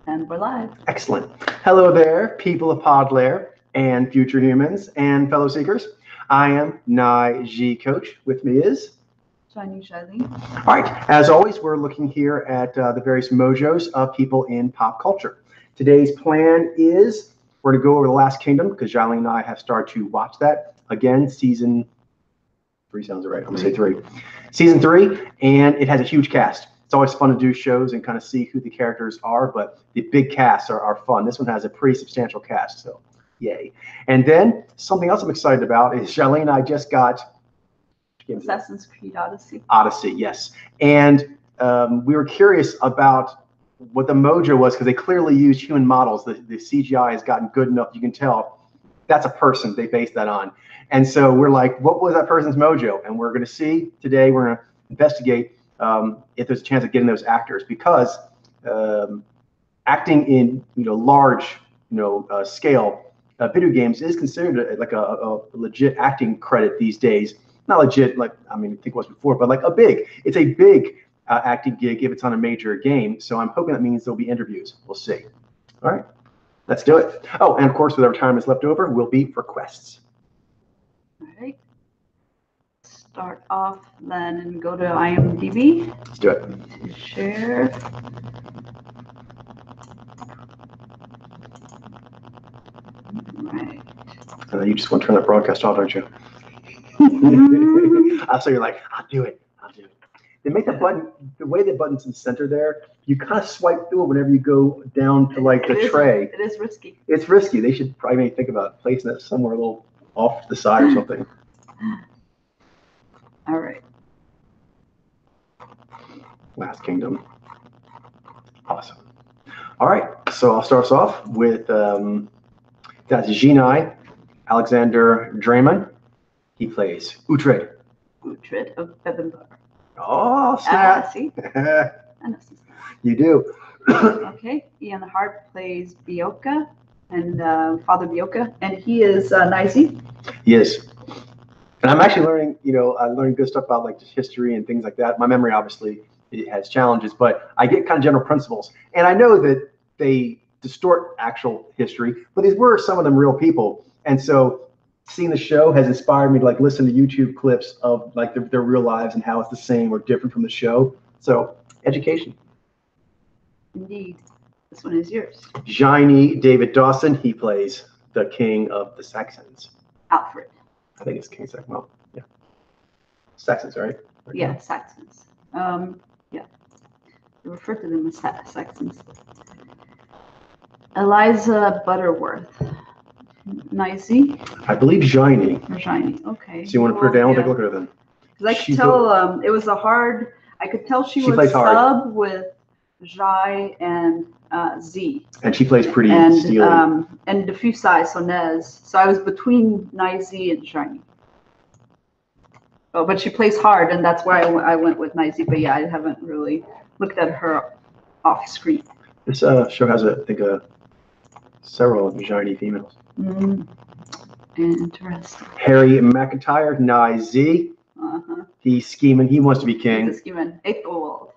And we're live. Excellent. Hello there, people of Podlair and future humans and fellow seekers. I am Nai G Coach. With me is Shiny Shiley. All right. As always, we're looking here at the various mojos of people in pop culture. Today's plan is we're going to go over The Last Kingdom because Jiley and I have started to watch that again. Season 3 sounds right. I'm going to say 3. Season 3, and it has a huge cast. It's always fun to do shows and kind of see who the characters are, but the big casts are fun. This one has a pretty substantial cast, so yay. And then something else I'm excited about is Jiley and I just got Assassin's Creed Odyssey. Odyssey, yes. And we were curious about what the mojo was because they clearly used human models. The CGI has gotten good enough, you can tell that's a person they based that on. And so we're like, what was that person's mojo? And we're going to see today, we're going to investigate if there's a chance of getting those actors, because acting in large scale video games is considered like a legit acting credit these days. Not legit, like I think it was before, but like it's a big acting gig if it's on a major game. So I'm hoping that means there'll be interviews. We'll see. All right, let's do it. Oh, and of course, whatever time is left over will be requests. All right. Start off then and go to IMDb. Let's do it. To share. Right. And then you just want to turn that broadcast off, don't you? So you're like, I'll do it. They make the button, the way the button's in the center there, you kind of swipe through it whenever you go down to like the tray. It is risky. It's risky. They should probably maybe think about placing it somewhere a little off to the side or something. All right. Last Kingdom. Awesome. All right. So I'll start us off with that's Genai Alexander Draymond. He plays Uhtred. Uhtred of Bebbanburg. Oh, snap. See? I know some stuff. You do. Okay. Ian Hart plays Bioka, and Father Bioka, and he is Nizi. He is. And I'm actually learning, I'm learning good stuff about like just history and things like that. My memory obviously it has challenges, but I get kind of general principles. And I know that they distort actual history, but these were some of them real people. And so seeing the show has inspired me to like listen to YouTube clips of like their real lives and how it's the same or different from the show. So education. Indeed. This one is yours. Jaini David Dawson. He plays the king of the Saxons. Alfred. I think it's King Saxon. Well, yeah. Saxons, right? Yeah, Saxons. Yeah. They refer to them as Saxons. Eliza Butterworth. Nizi? I believe Jaini. Or Jaini. Okay. So you want to put her down? We'll take a look at her then. Because I could tell it was a hard. I could tell she was sub with Jai and Z. And she plays pretty steely. And diffuse size, so Nez. So I was between Nizi and Jaini. Oh, but she plays hard, and that's why I went with Nizi. But yeah, I haven't really looked at her off screen. This show has, I think, several Jaini females. Interesting. Harry McIntyre, Nizi. He's scheming. He wants to be king. He's scheming. Aethelwald.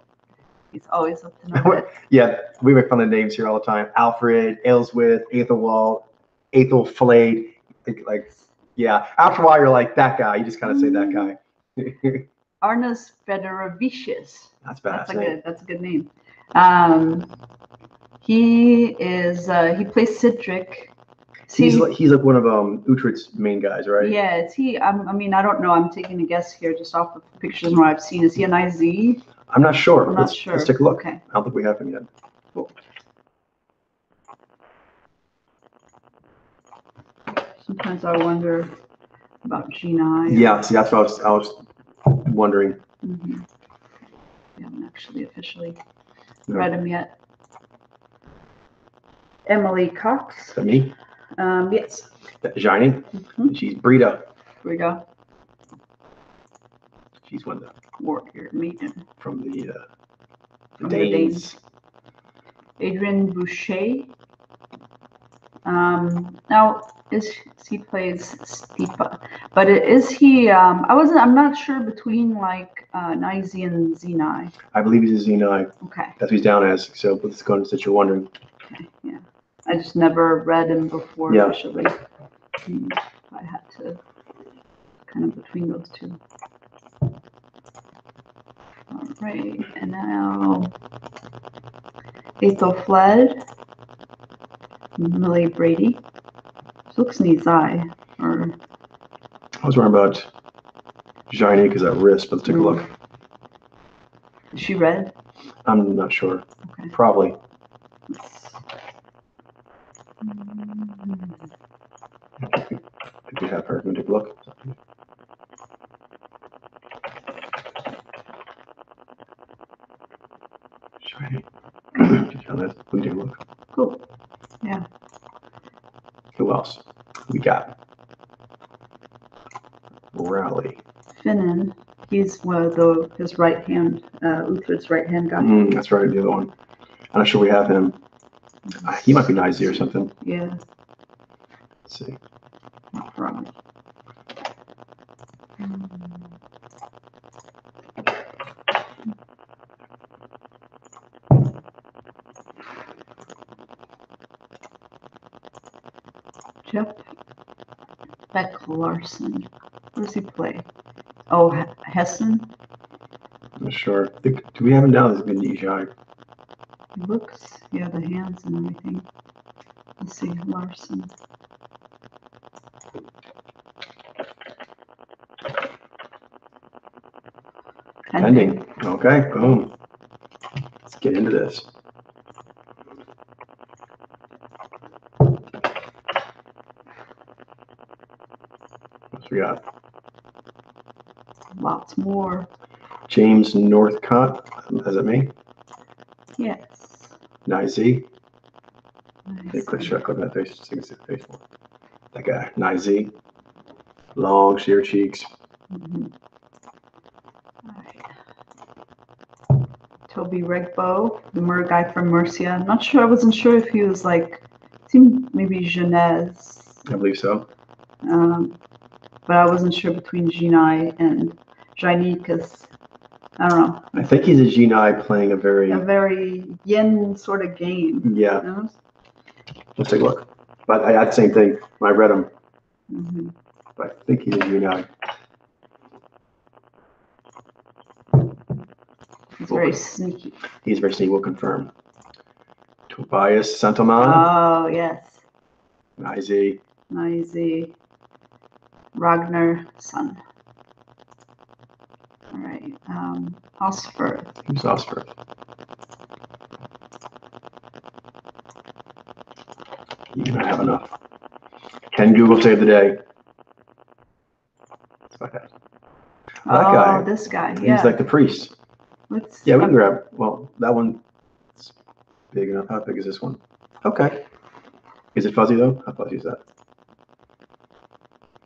He's always up to no good. Yeah, we make fun of names here all the time. Alfred, Aylesworth, Aethelwald, Aethelflaed. Like, yeah. After a while, you're like, that guy. You just kind of say that guy. Arnus Federovicius. That's bad. That's a good name. He plays Cedric. He's like one of Uhtred's main guys, right? Yeah, it's he. I don't know. I'm taking a guess here just off the pictures and what I've seen. Is he an IZ? I'm not sure. I'm not sure. Let's take a look. Okay. I don't think we have him yet. Cool. Sometimes I wonder about Genai. Yeah, see, that's what I was wondering. We haven't actually officially read him yet. Emily Cox. Is that me? Yes. Jaini. She's Brita. Brita. She's one of the warrior maiden from the Danes. Adrian Boucher. Now he plays Stipa, but is he? I'm not sure between like Nizi and Zenai. I believe he's a Zenai. Okay. That's what he's down as. So let's go into what you're wondering. I just never read him before Yeah. officially. I had to kind of between those two. All right, and now Ethel Fled, Millie Brady. She looks Nizai, or I was worried about Shiny because that wrist, but let's take a look. is she red? I'm not sure. Okay. Probably. I think we have her. Can we take a look? Shiny. Can we take a look? Cool. Yeah. Who else? We got Rally. Finnan. He's one of his right hand, Uhtred's right hand guy. That's right, the other one. I'm not sure we have him. He might be Nizy or something. Yeah. Let's see. Probably. Jeff Beck Larson. Where does he play? Oh, Hessen. I'm not sure. Do we have him down as Nijai? He looks, yeah, the hands and everything. Let's see, Larson. Pending. Okay, boom. Let's get into this. What we got? Lots more. James Northcott. Is it me? Yes. Nizy. Nice. Should I click that face? So you can see the face more. That guy. Nizy. Long, sheer cheeks. All right. Toby Regbo, the Mer guy from Murcia. I'm not sure. I wasn't sure if he was like, seemed maybe Jeunesse. I believe so. But I wasn't sure between Jinai and Jaini because I don't know. I think he's a Jinai playing a very yin sort of game. Yeah. You know? Let's take a look. But I had the same thing when I read him. But I think he's a Jinai. He's very sneaky. He's very sneaky. We'll confirm. Tobias Santoman. Oh yes. Nizy. Nizy. Ragnar son. All right. Osford. Who's Osford? You don't have enough. Can Google save the day? Like that. That guy. This guy. Yeah. He's like the priest. Yeah, we can grab. Well, that one is big enough. How big is this one? Okay. Is it fuzzy though? How fuzzy is that?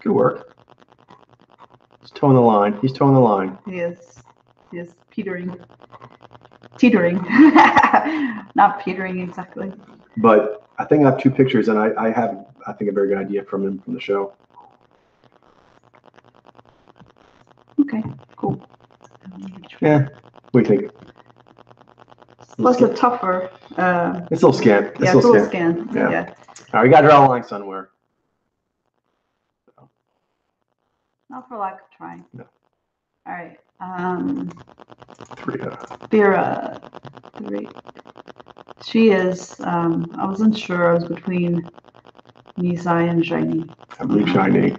Good work. He's towing the line. He's towing the line. He is teetering. Not petering exactly. But I think I have two pictures, and I have, I think, a very good idea from him from the show. Okay, cool. Yeah. What do you think? Plus a tougher. It's a little scan. It's a little scan. Yeah. All right, we got to draw a line somewhere. Not for lack of trying. No. All right. Thera. 3. She is. I wasn't sure. I was between Nizai and Shiny. I believe Shiny.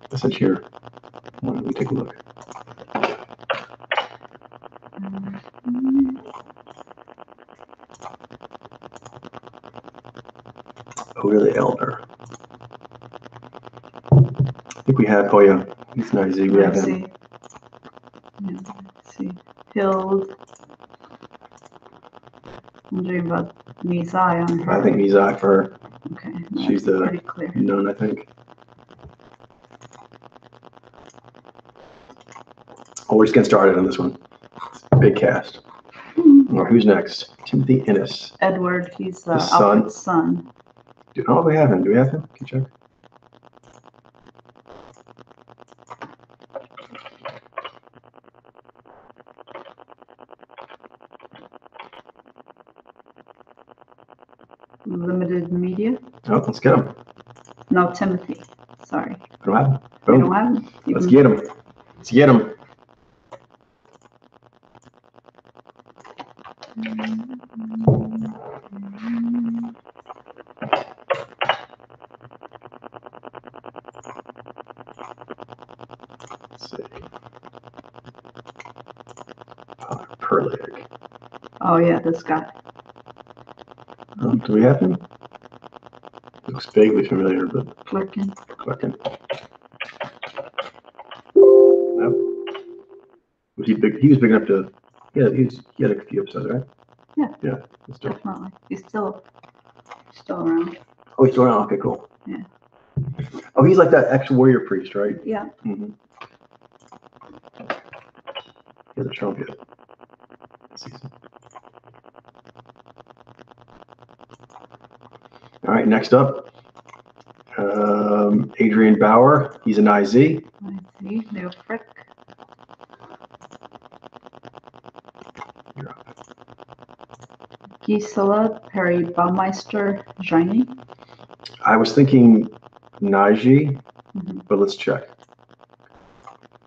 This is here. Why don't we take a look? Oh, you're the elder. I think we have. Oh yeah, he's nice. We have him. Yeah, let's see. Hild. I'm wondering about Nizai on her. I think Nizai for her. Okay. She's the pretty clear. nun, I think. Oh, we're just getting started on this one. Big cast. Or who's next? Timothy Innes. Edward. He's His Alfred's son. Oh, we have him. Do we have him? Can you check? Limited media. Oh, let's get him. No, Timothy. Sorry. I don't have him. We Boom. don't have him. Let's get him. Let's get him. Let's see. Perlig. Oh yeah, this guy. Do we have him? Looks vaguely familiar, but Flicking. clicking. Nope. Was he big? He was big enough to. Yeah, he had a few episodes, right? Yeah. Yeah. Let's do it. Definitely. He's still around. Oh, he's still around. Okay, cool. Yeah. Oh, he's like that ex-warrior priest, right? Yeah. Mm-hmm. He hasn't shown up yet. Season. All right, next up, Adrian Bauer. He's an IZ. I see. Leo Frick. You're up. Gisela Perry Baumeister Jaini. I was thinking Naji, Mhm. but let's check.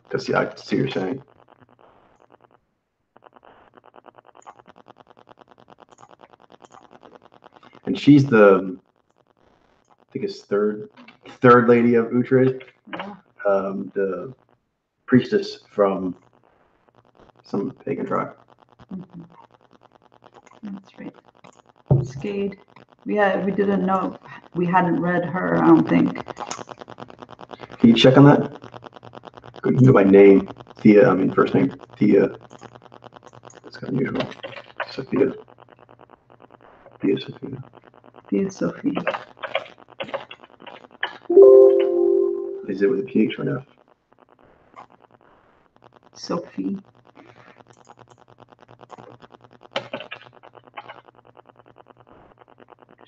Because yeah, I see what you're saying. And she's the, I think it's third lady of Uhtred, Yeah. the priestess from some pagan tribe. Mhm. That's right. Skade. Yeah, we didn't know. We hadn't read her, I don't think. Can you check on that? You can go by name. Thea, I mean first name. Thea. That's kind of unusual. Sophia. Thea Sophia. Thea Sophie. Is it with a PH or an F? Sophie.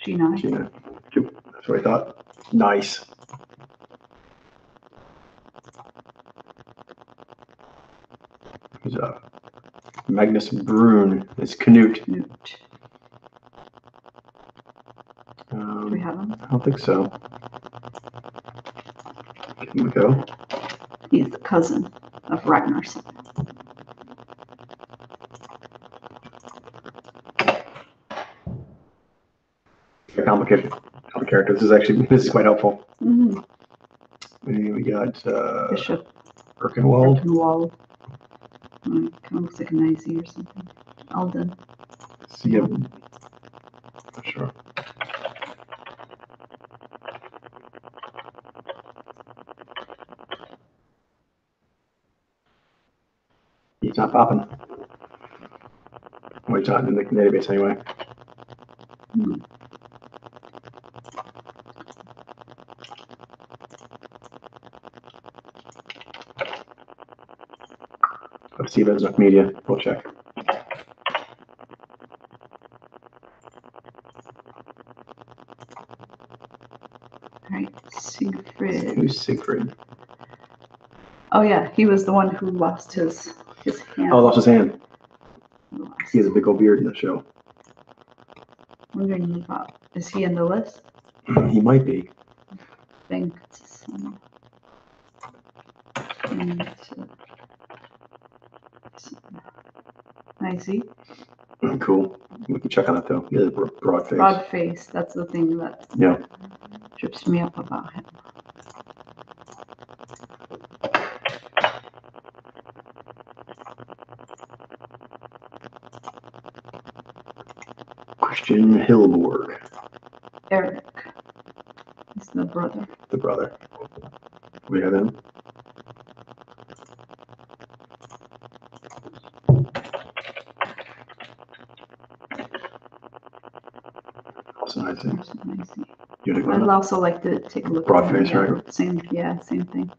Gina. Gina. That's what I thought. Nice. Who's Magnus Brune is Canute. Newt. Do we have him? I don't think so. Give him a go. He's the cousin of Ragnarson. Complicated character. This is quite helpful. Mm-hmm. And we got Bishop Birkenwald. Birkenwald. Kind of looks like an IZ or something. Alden. See him. Not sure. He's not popping. Well, he's not in the database anyway. Hmm. Let's see if there's enough media. We'll check. All right, Siegfried. Who's Siegfried? Oh yeah, he was the one who lost his hand. Oh, lost his hand. Lost. He has a big old beard in the show. Wondering about, is he in the list? He might be. I think it's IZ. Cool. We can check on it though. He has a broad face. Broad face. That's the thing that Yeah. trips me up about him. Christian Hillborg, Eric is the brother. the brother. We have him. Also nice. Also IZ. Unicorn. I'd also like to take a look Broad at him. face, Yeah, right? Same thing.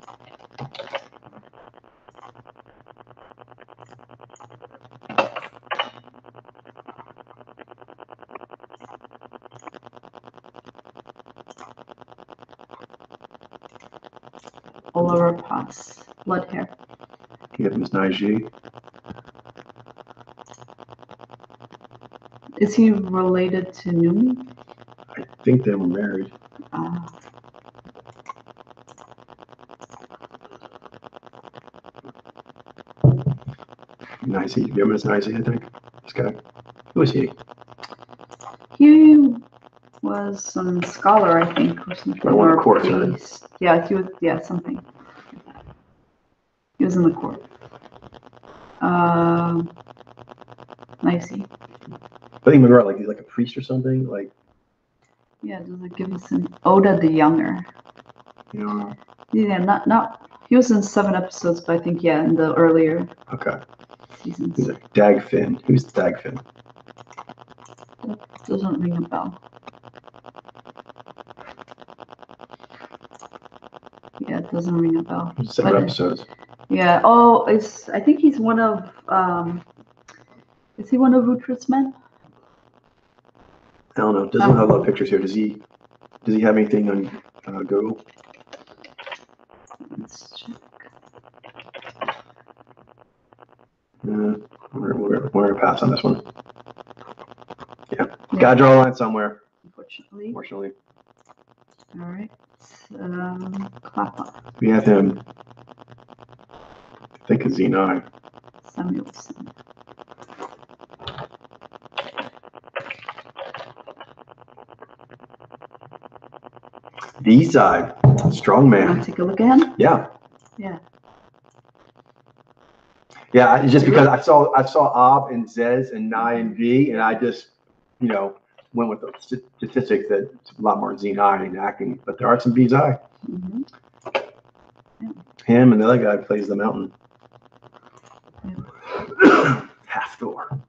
Oliver Pass, blood hair. You have Miss Naiji. Is he related to Numi? think they were married. Nice. You remember this Nice, I think. This guy. Who was he? He was some scholar, I think, or something. Or one of the or courts, right? priest. Yeah, he was. Yeah, something. He was in the court. Nicey. I think we were like a priest or something. Like, Yeah, does it give us an Oda the Younger? you know. Yeah, not. He was in 7 episodes, but I think in the earlier Okay. seasons. He's like Dagfinn. Who's Dagfinn? That doesn't ring a bell. Yeah, it doesn't ring a bell. 7 episodes. Yeah. Oh, I think he's one of. Is he one of Uhtred's men? I don't know. Doesn't have a lot of pictures here. Does he have anything on Google? Let's check. We're gonna pass on this one. Yeah. Gotta draw a line somewhere. Unfortunately. All right. Klappa. We have him. I think it's Z9. Samuelson. The East Side. Strong man. Want to take a look at him? Yeah. Yeah. Yeah, just because I saw Ab and Zez and Nye and V, and I just, went with the statistics that it's a lot more Z9 in acting, but there are some B's I. Mm-hmm. Yeah. Him and the other guy plays the mountain. Yeah. Half Thor.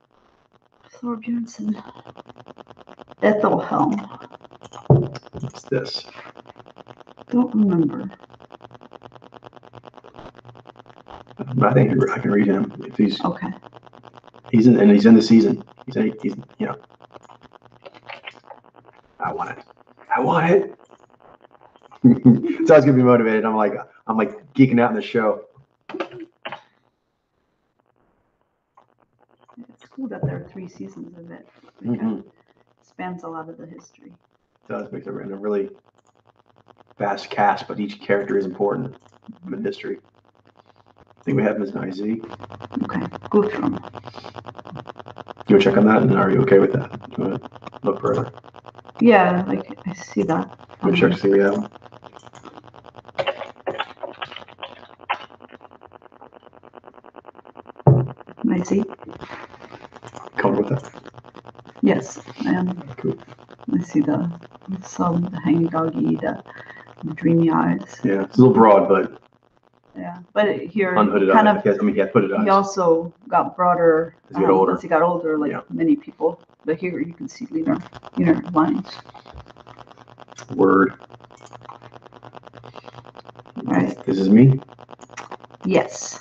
Thor Bjornsson. Ethelhelm. What's this? Don't remember. I think I can read him if he's okay. He's in the season. He's I want it. So I was gonna be motivated. I'm like geeking out in the show. It's cool that there are 3 seasons of it. It spans a lot of the history. It does make it a really vast cast, but each character is important in history. I think we have Ms. Nizy. Okay, go through them. You want to check on that? And are you okay with that? Do you want to look further? Yeah, I see that. You want to check to see what we have? I see. Comfortable with that? Yes, I am. Cool. I see the hanging doggy, the dreamy eyes. Yeah, it's a little broad, but yeah, but here unhooded kind eyes. He had hooded eyes. He also got broader as he got older. As he got older, like many people. But here you can see leaner lines. Word. Right. This is me? Yes.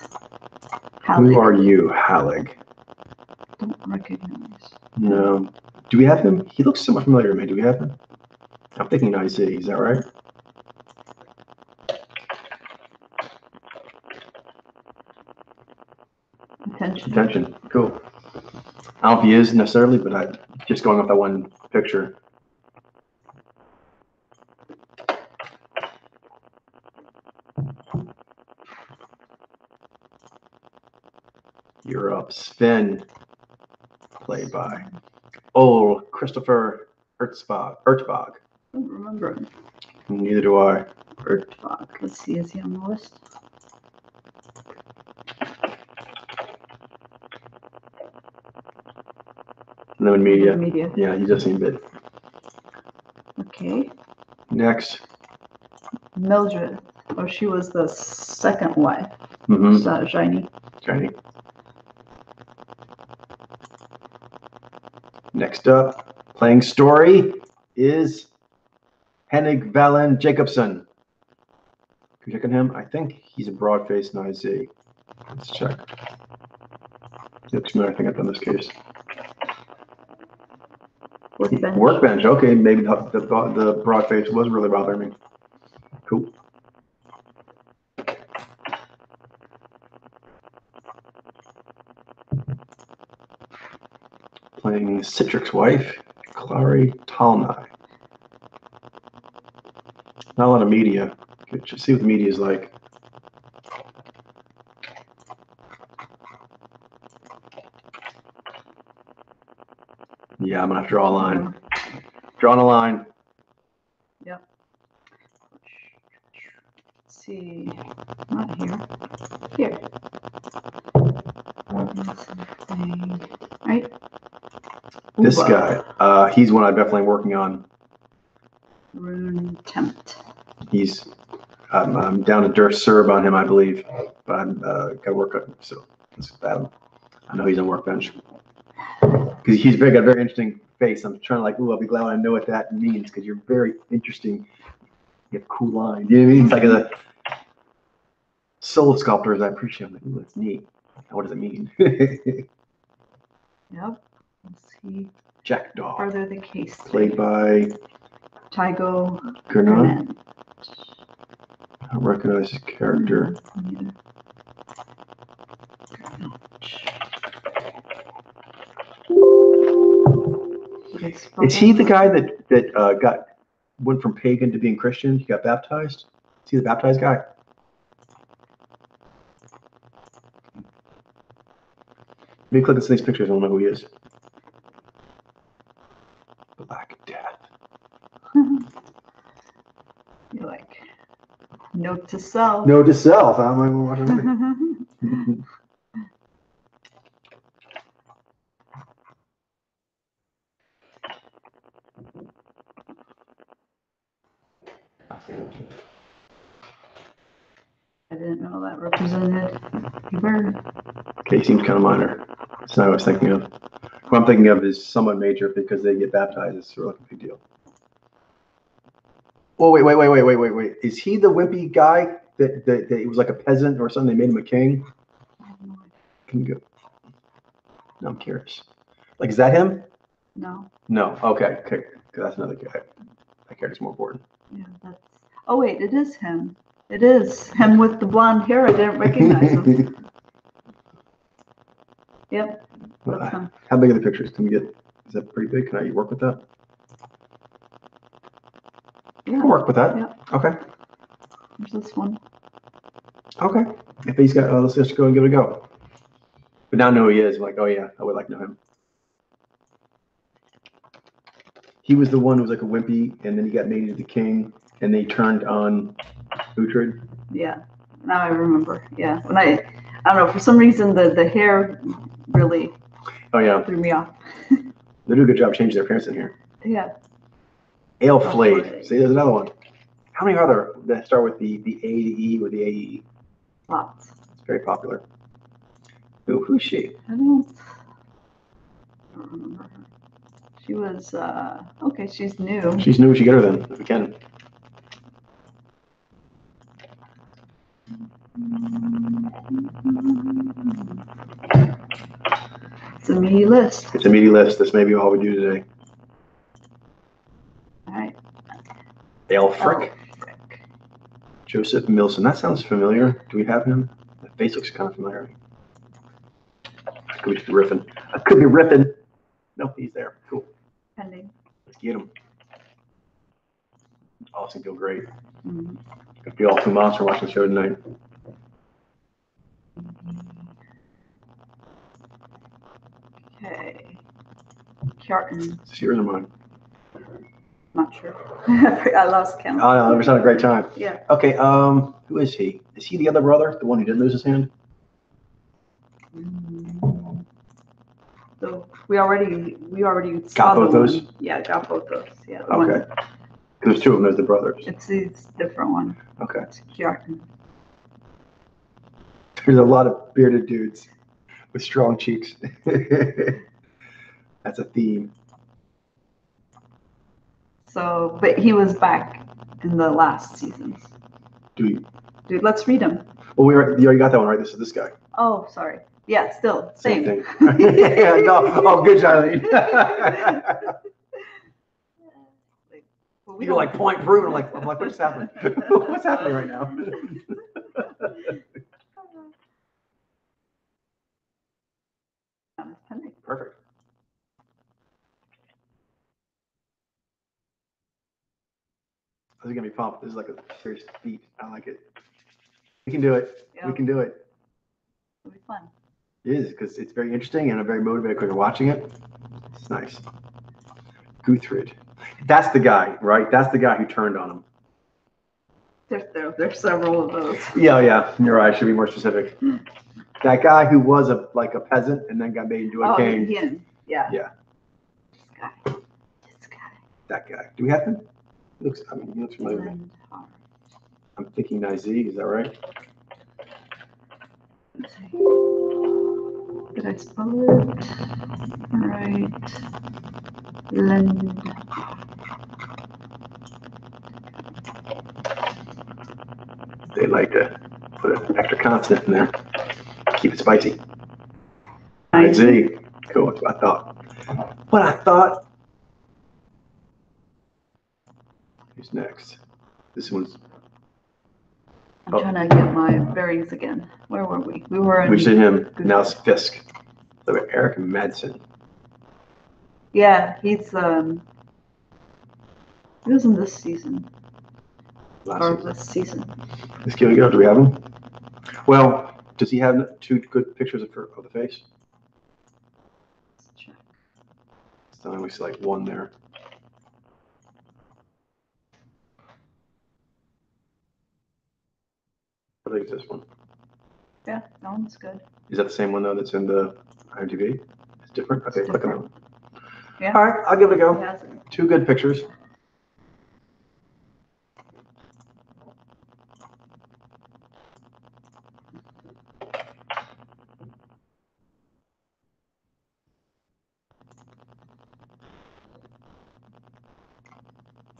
Hallig. Who are you, Hallig? Don't recognize. No. Do we have him? He looks somewhat familiar to me. Do we have him? I'm thinking Nice City. Is that right? Attention. Cool. I don't know if he is necessarily, but I just going off that one picture. You're up. Sven, played by Christopher Ertzbach. I don't remember him. Neither do I. Ertzbach. Let's see, is he on the list? Lemon Media. Yeah, he does seem big. Okay. Next. Mildred. Oh, she was the second wife. Shiny. Next up, playing story is Henning Valen Jacobson. Can you check on him? I think he's a broad-faced Nice. Let's check. Looks familiar. I think I've done this case. Workbench. Okay, maybe the broad face was really bothering me. Cool. Playing Citrix's wife, Clary Talnai. Not a lot of media. Just see what the media is like. Yeah, I'm gonna have to draw a line. Drawing a line. Yep. Let's see, not here. Here. Right. This Uba. guy, he's one I'm definitely working on. Rune Tempt. He's, I'm down to dirt serb on him, I believe, but I'm got to work on him. So that's bad. I know he's on workbench because he's got a very interesting face. I'm trying to like, ooh, I'll be glad when I know what that means because you're very interesting. You have cool lines. You know what I mean? It's like a soul sculptors. I appreciate. I'm like, ooh, that's neat. What does it mean? Yep. Let's see. Jackdaw. Further the case. Played by Tygo Gurnan. I don't recognize his character. Is he the guy that went from pagan to being Christian? He got baptized? Is he the baptized guy? Let me click on some of these pictures. I don't know who he is. Black Death. You're like, note to self. Note to self. I'm like, well, what does that mean? I didn't know that represented Hebrew. Okay, seems kind of minor. That's not what I was thinking of. What I'm thinking of is somewhat major because they get baptized. It's sort of like a big deal. Oh, wait. Is he the wimpy guy that he was like a peasant or something? They made him a king? Can you go? No, I'm curious. Like, is that him? No. No. Okay. That's another guy. That character's more important. Yeah, that's. Oh wait, it is him. It is him with the blonde hair. I didn't recognize him. Yep. That's him. How big are the pictures? Can we get? Is that pretty big? Can I work with that? Yeah. I'll work with that. Yeah. Okay. There's this one. Okay. If he's got, let's just go and give it a go. But now I know who he is. Like, oh yeah, I would like to know him. He was the one who was like a wimpy, and then he got made into the king, and they turned on Uhtred. Yeah. Now I remember. Yeah. When I don't know, for some reason the hair really threw me off. They do a good job changing their appearance in here. Yeah. Aelflaed. See, there's another one. How many are there that start with the A, the E, or the AE? Lots. It's very popular. Ooh, who's she? I don't remember her. She was okay. She's new. She's new. We should get her then, if we can. It's a meaty list. It's a meaty list. This may be all we do today. All right. Aelfric. Joseph Milson. That sounds familiar. Do we have him? The face looks kind of familiar. I could be riffing. Nope, he's there. Cool. Pending. Let's get him. Oh, it's gonna feel great. Mm-hmm. Gonna feel all two monster watching the show tonight. Okay. Kjartan. Is this yours or mine? Not sure. I lost count. Oh, no, we're having a great time. Yeah. Okay, who is he? Is he the other brother? The one who didn't lose his hand? So we already Got both those? Yeah, got both those. Yeah. Okay. There's two of them, there's the brothers. It's a different one. Okay. It's Kjartan. There's a lot of bearded dudes with strong cheeks. That's a theme. So, but he was back in the last seasons. Dude, let's read him. well, you already got that one, right? This is this guy. Oh, sorry. Yeah, still Same same. thing. Yeah, no. Oh, good, Charlene. You're like point proof. I'm like, what's happening? What's happening right now? Perfect. This is gonna be pumped. This is like a serious feat. I like it. We can do it. Yeah. We can do it. It'll be fun. It is because it's very interesting and I'm very motivated because you're watching it. It's nice. Guthrid. That's the guy, right? That's the guy who turned on him. There's several of those. Yeah. You're right. I should be more specific. That guy who was like a peasant and then got made into a king. Yeah. Yeah. This guy. That guy. Do we have him? He looks familiar. I'm thinking Nizi. Is that right? Let's see. Did I spell it right? Lend. They like to put an extra consonant in there. Keep it spicy. Nizi. Cool. That's what I thought. What I thought. Who's next? This one's. I'm trying to get my bearings again. Where were we? We were in. We did him. Now it's Fisk. Look at Eric Madsen. Yeah, he was in this season. This season. Let's give it a go. Do we have him? Well, does he have two good pictures of the face? Let's check. So I only see like one there. I think it's this one. Yeah, that one's good. Is that the same one though that's in the IMDb? It's different? Okay, click on that one. Yeah. All right, I'll give it a go. He has it. Two good pictures.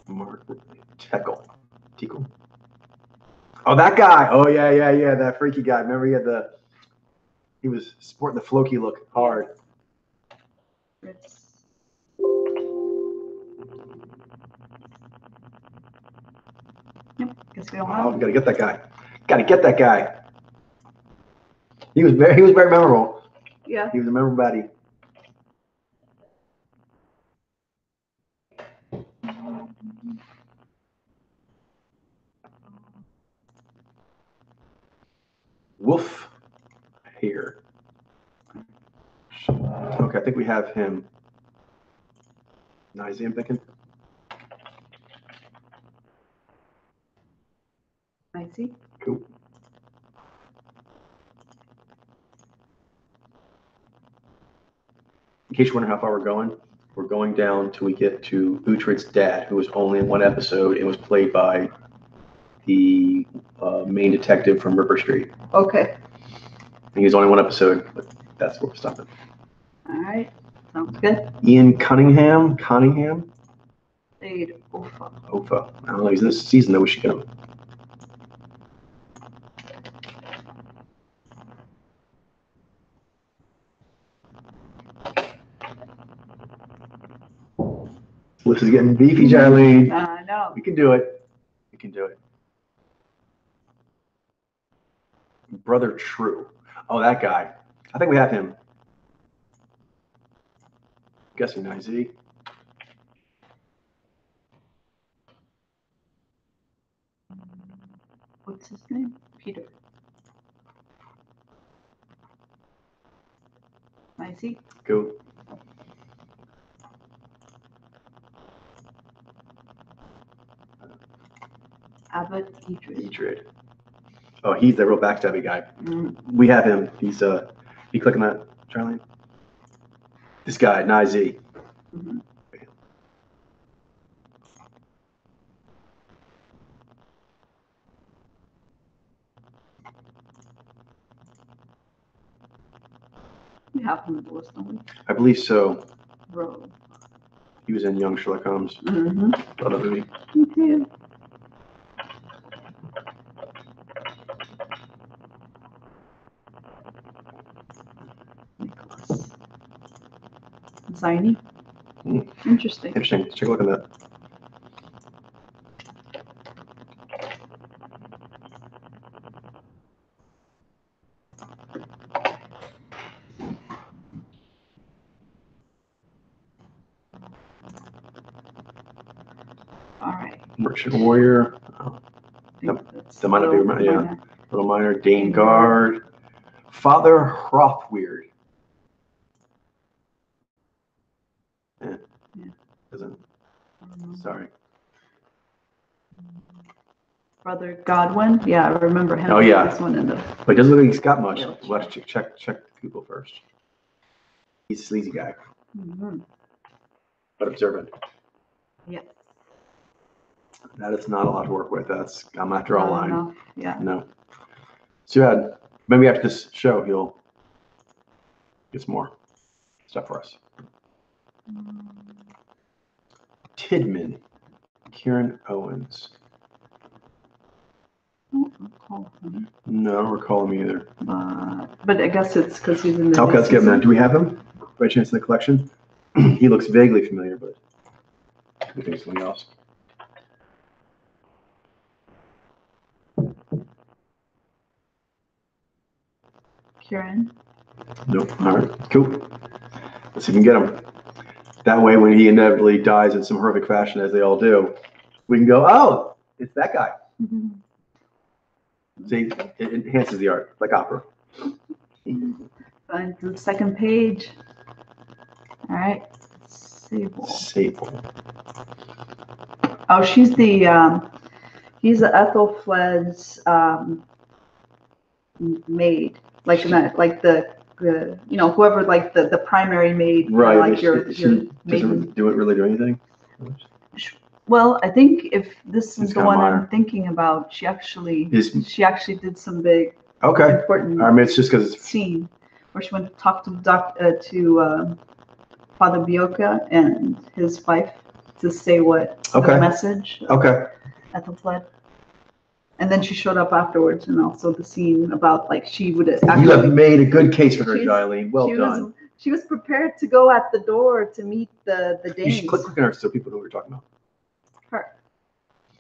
Mark Tickle. Oh, that guy. Oh, yeah. That freaky guy. Remember he was sporting the floki look hard. Yep. Guess we don't have. Oh, we gotta get that guy. Gotta get that guy. He was very memorable. Yeah. He was a memorable baddie. Wolf here. Okay, I think we have him. Nice, I'm thinking. I see. Cool. In case you're wondering how far we're going down till we get to Uhtred's dad, who was only in one episode and was played by the main detective from Ripper Street. Okay. And he's only one episode, but that's where we're stopping. All right. Sounds good. Ian Cunningham. Played Ofa. I don't know. He's in this season though. We should get him. This is getting beefy, Jolene. I know. We can do it. We can do it. Brother True. Oh, that guy. I think we have him. I'm guessing Nizi. What's his name? Peter. I see. Cool. Abbott Idris. Oh, he's the real backstabby guy. We have him. He's you click on that, Charlie? This guy, Nizi. Mm-hmm. We have him in the list, don't we? I believe so. Bro. He was in Young Sherlock Holmes. Mm-hmm. Love that movie. Me too. Nicholas. Ziny. Interesting. Interesting. Let's take a look at that. All right. Merchant Warrior. Oh, I think that's that might not be Little yeah. Minor. Little Minor. Dane Guard. Father Hrothweird. Yeah. Doesn't. Sorry. Brother Godwin. Yeah, I remember him. Oh, yeah. This one in the. But it doesn't look like he's got much. Yeah. We'll have to check Google first. He's a sleazy guy, but observant. Yeah. That is not a lot to work with. That's I'm after all line. No. Yeah. No. So yeah, maybe after this show he'll get some more stuff for us. Tidman, Kieran Owens. I don't recall him. No, I don't recall him either. But I guess it's because he's in the. Okay, let's get him. Do we have him by chance in the collection? He looks vaguely familiar, but we think something else. Kieran. Nope. All right, cool. Let's see if we can get him. That way, when he inevitably dies in some horrific fashion, as they all do, we can go, oh, it's that guy. See, it enhances the art, like opera. Find the second page. All right. Sable. Sable. Oh, she's the. He's Ethelfled's maid, like the whoever like the primary maid, Right. like your doesn't really do anything. Well, I think if this It's is the kinda one minor. I'm thinking about, she actually did some big Okay. important I mean, it's just because it's scene where she went to talk to to Father Bioka and his wife to say what the message. Okay. Ethelfled. And then she showed up afterwards, and also the scene about like she would actually. You have made a good case for her, Jilene. Well done. She was prepared to go at the door to meet the Danes. You should click on her so people know what you're talking about. Her.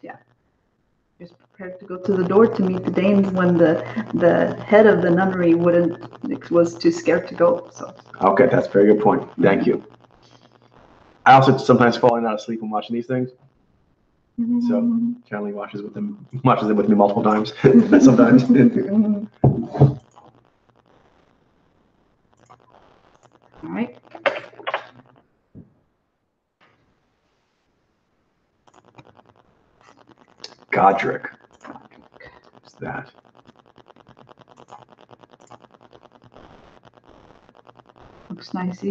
Yeah. She was prepared to go to the door to meet the Danes when the head of the nunnery was too scared to go. So. Okay, that's a very good point. Thank you. I also sometimes falling out of sleep when watching these things. So Charlie watches it with me multiple times. Sometimes. All right. Godric. What's that? Looks nice.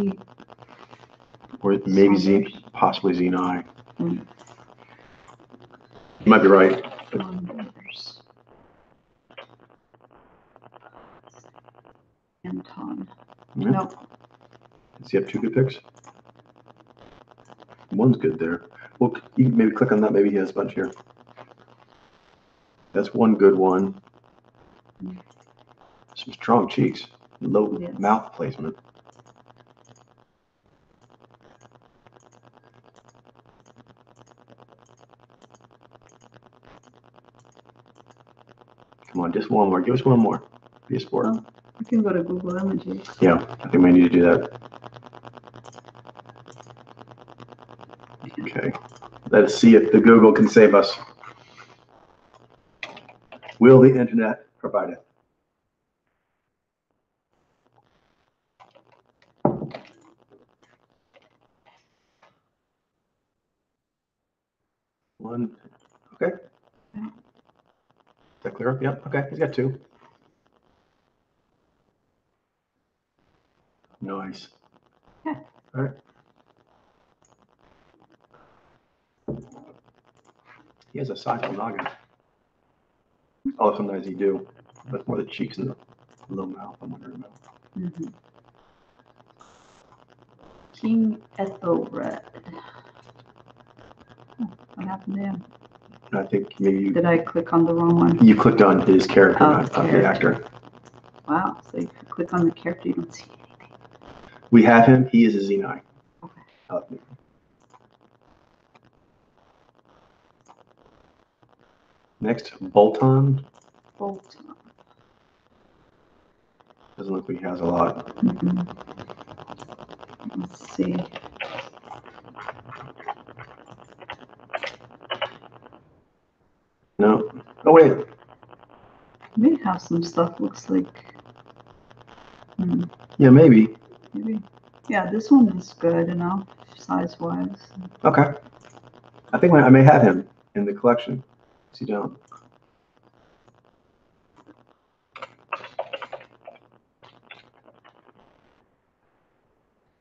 Or maybe possibly Xeni. You might be right. Anton. Yeah. Nope. Does he have two good picks? One's good there. Well, you can maybe click on that. Maybe he has a bunch here. That's one good one. Some strong cheeks. Low mouth placement. Come on, just one more. Give us one more. Be a sport. Oh, we can go to Google Images. Yeah, I think we need to do that. Okay. Let us see if the Google can save us. Will the internet provide it? One. Okay. Is that clear? Yep. Okay. He's got two. Nice. Yeah. All right. He has a sizable noggin. Oh, sometimes he do, but more the cheeks and the low mouth. I'm wondering about. King Ethelred. Oh, what happened to him? I think maybe you. Did I click on the wrong one? You clicked on his character, not the actor. Wow. So if you click on the character, you don't see anything. We have him. He is a Xeni. Okay. Next, Bolton. Bolton. Doesn't look like he has a lot. Let's see. No. Oh wait. May have some stuff. Looks like. Yeah, maybe. Maybe. Yeah, this one is good enough size-wise. Okay. I think I may have him in the collection. See down.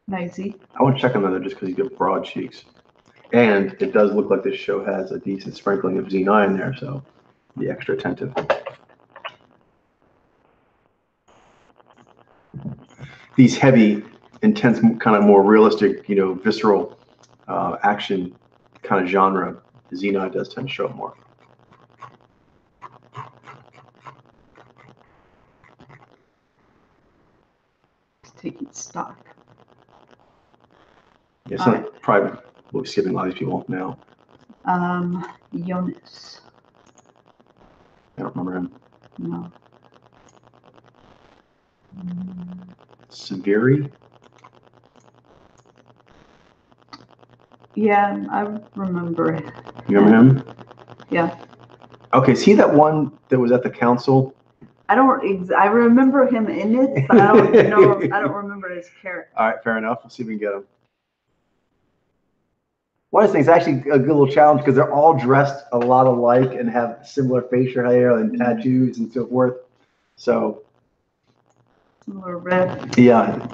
Nicey. I want to check another just because he's got broad cheeks. And it does look like this show has a decent sprinkling of Z9 in there, so be extra attentive. These heavy, intense, kind of more realistic, visceral action kind of genre, Z9 does tend to show up more. Taking stock. Yeah, so probably we'll be skipping a lot of these people now. Jonas. I don't remember him. No. Severi? Yeah, I remember. You remember him? Yeah. Okay, is he that one that was at the council? I remember him in it, but I don't know. I don't remember his character. All right, fair enough. We'll see if we can get him. One of the things, actually a good little challenge because they're all dressed a lot alike and have similar facial hair and tattoos and so forth. So, Similar red. Yeah,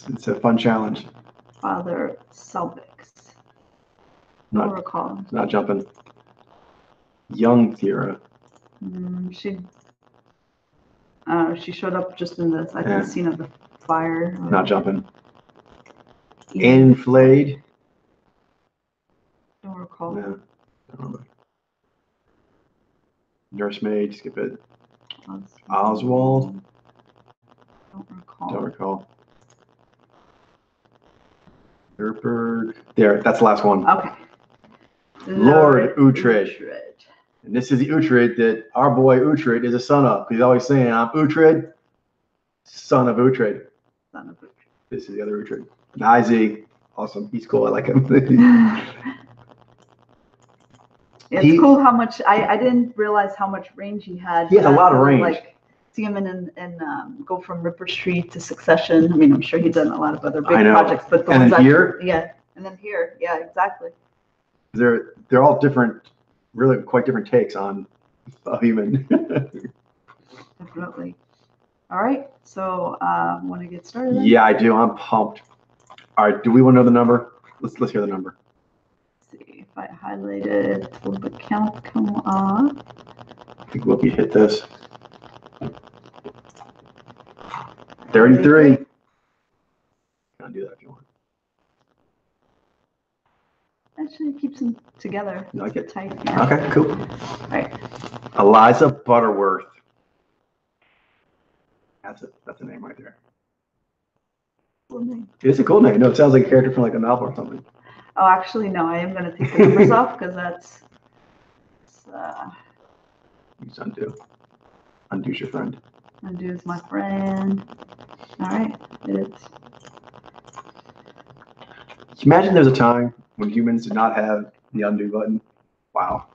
it's a fun challenge. Father Selvix. I don't recall. Not jumping. Young Thera. She showed up just in this. I think scene of the fire. Not jumping. Inflade. Don't recall. Yeah, I don't remember. Nursemaid, skip it. Oswald. Don't recall. Don't recall. Gerberg. There, that's the last one. Okay. Lord Uhtred. And this is the Uhtred that our boy Uhtred is a son of. He's always saying, I'm Uhtred, son of Uhtred. Son of Uhtred. This is the other Uhtred. Nizy. Awesome. He's cool. I like him. It's cool how much I didn't realize how much range he had. He has a lot of range. Like see him in go from Ripper Street to Succession. I mean, I'm sure he's done a lot of other big projects, but and then here, and then here, yeah, exactly. They're all different, really quite different takes on a human. Definitely. All right, so want to get started? Then? Yeah, I do. I'm pumped. All right, do we want to know the number? Let's hear the number. Let's see if I highlight it. Will the count come up? I think Whoopi hit this. 33. I'll do that if you want. Actually, it keeps them together. You like it? Tight. Yeah. Okay, cool. All right. Eliza Butterworth. That's a name right there. Cool name. It's a cool name. No, it sounds like a character from like a novel or something. Oh, actually, no. I am going to take the numbers off because that's. Use undo. Undo's your friend. Undo is my friend. All right, it is. Imagine there's a time when humans did not have the undo button. Wow.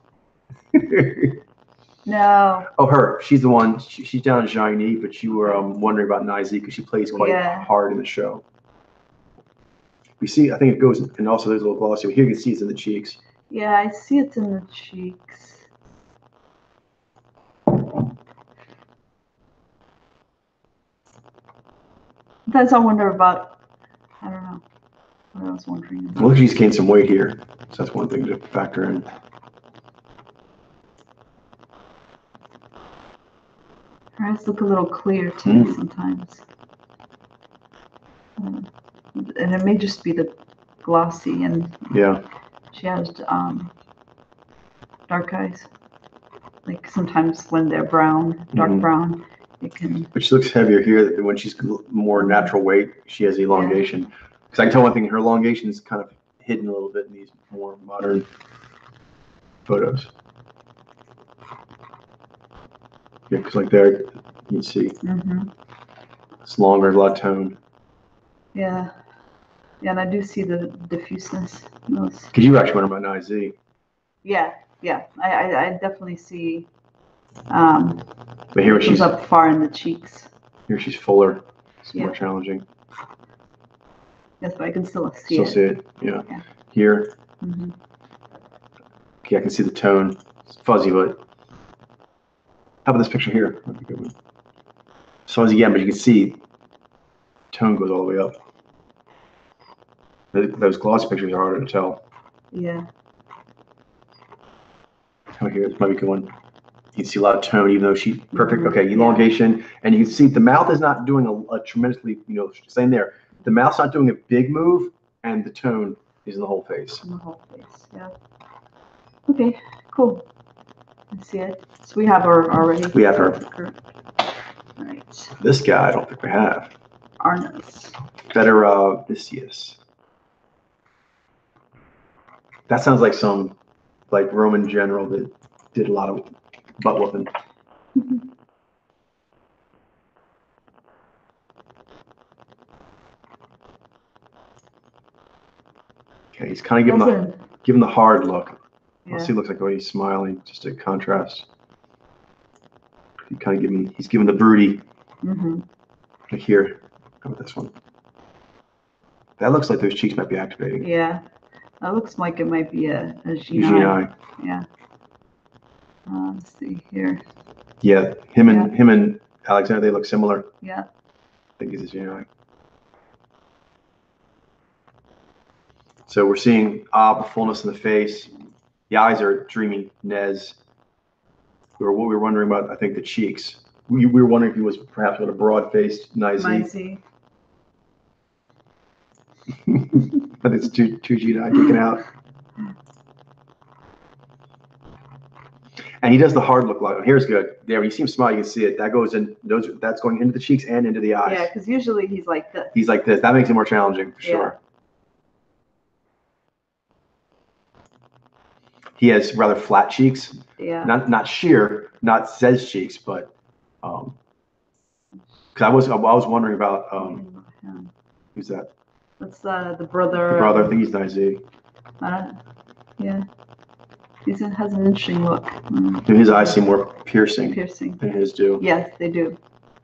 No. Oh, her. She's the one. She's down in Shiny, but you were wondering about Nizy because she plays quite hard in the show. We see, I think it goes, and also there's a little glossy. Here you can see it's in the cheeks. Yeah, I see it's in the cheeks. Sometimes I wonder about, I don't know, what I was wondering about. Well, she's gained some weight here, so that's one thing to factor in. Her eyes look a little clear to me sometimes. And it may just be the glossy, and she has dark eyes. Like sometimes when they're brown, dark brown, it can. But she looks heavier here when she's more natural weight. She has elongation. Because I can tell one thing, her elongation is kind of hidden a little bit in these more modern photos. Yeah, because like there, you can see it's longer, a lot of tone. Yeah. Yeah, and I do see the diffuseness. Because you actually went about Nizy. Yeah, Yeah, I definitely see. But here It she's goes up far in the cheeks. here she's fuller. It's Yeah. more challenging. Yes, but I can still see Still it. see it. Yeah. Yeah. Here. Mhm. Okay, I can see the tone. It's fuzzy, but how about this picture here? That'd be a good one. It's fuzzy again, but you can see tone goes all the way up. Those glossy pictures are harder to tell. Yeah. Oh, here, this might be a good one. You can see a lot of tone, even though she's perfect. Mhm. Okay, elongation, and you can see the mouth is not doing a tremendously, same there. The mouth's not doing a big move, and the tone is in the whole face. In the whole face. Yeah. Okay. Cool. I see it. So we have her already. We have her. All right. This guy, I don't think we have. Arnos. Vicious. That sounds like some Roman general that did a lot of butt whooping. Okay, he's kind of giving the hard look. Yeah. Let's see, it looks like he's smiling, just a contrast. He's giving the broody. Mm-hmm. Like here, how about this one? That looks like those cheeks might be activating. Yeah, that looks like it might be a Geni. Yeah. Let's see here. Yeah, him and Alexander, they look similar. Yeah. I think he's a Geni. So we're seeing the fullness in the face. The eyes are dreamy Nez. What we were wondering about, I think, the cheeks. We were wondering if he was perhaps with a broad-faced Nizi. But it's two Geni kicking out. And he does the hard look like. Here's good. There, when you see him smile, you can see it. That goes in. That's going into the cheeks and into the eyes. Yeah, because usually he's like this. He's like this. That makes it more challenging for sure. He has rather flat cheeks. Yeah. Not sheer, not Zez cheeks, but because I was wondering about who's that? That's the brother. The brother. I think he's Nizi. Yeah. He has an interesting look. His eyes seem more piercing than his do. Yes, they do.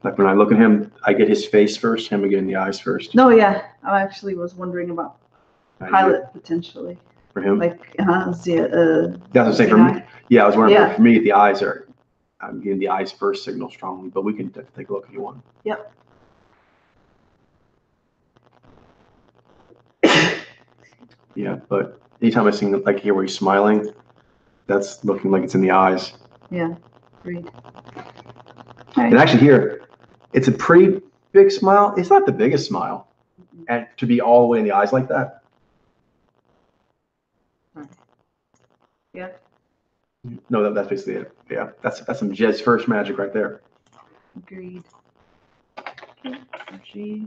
Like when I look at him, I get his face first, him again the eyes first. No, yeah. I actually was wondering about pilot potentially. For him? Like, that's what I'm saying for me. Yeah, I was wondering for me, the eyes are, I'm getting the eyes first signal strongly, but we can take a look if you want. Yep. Yeah, but anytime I see like here where he's smiling, that's looking like it's in the eyes. Yeah, agreed. Right. And actually here, it's a pretty big smile. It's not the biggest smile. And to be all the way in the eyes like that. Yeah. No, that's basically it. Yeah, that's some Jez first magic right there. Agreed. Okay.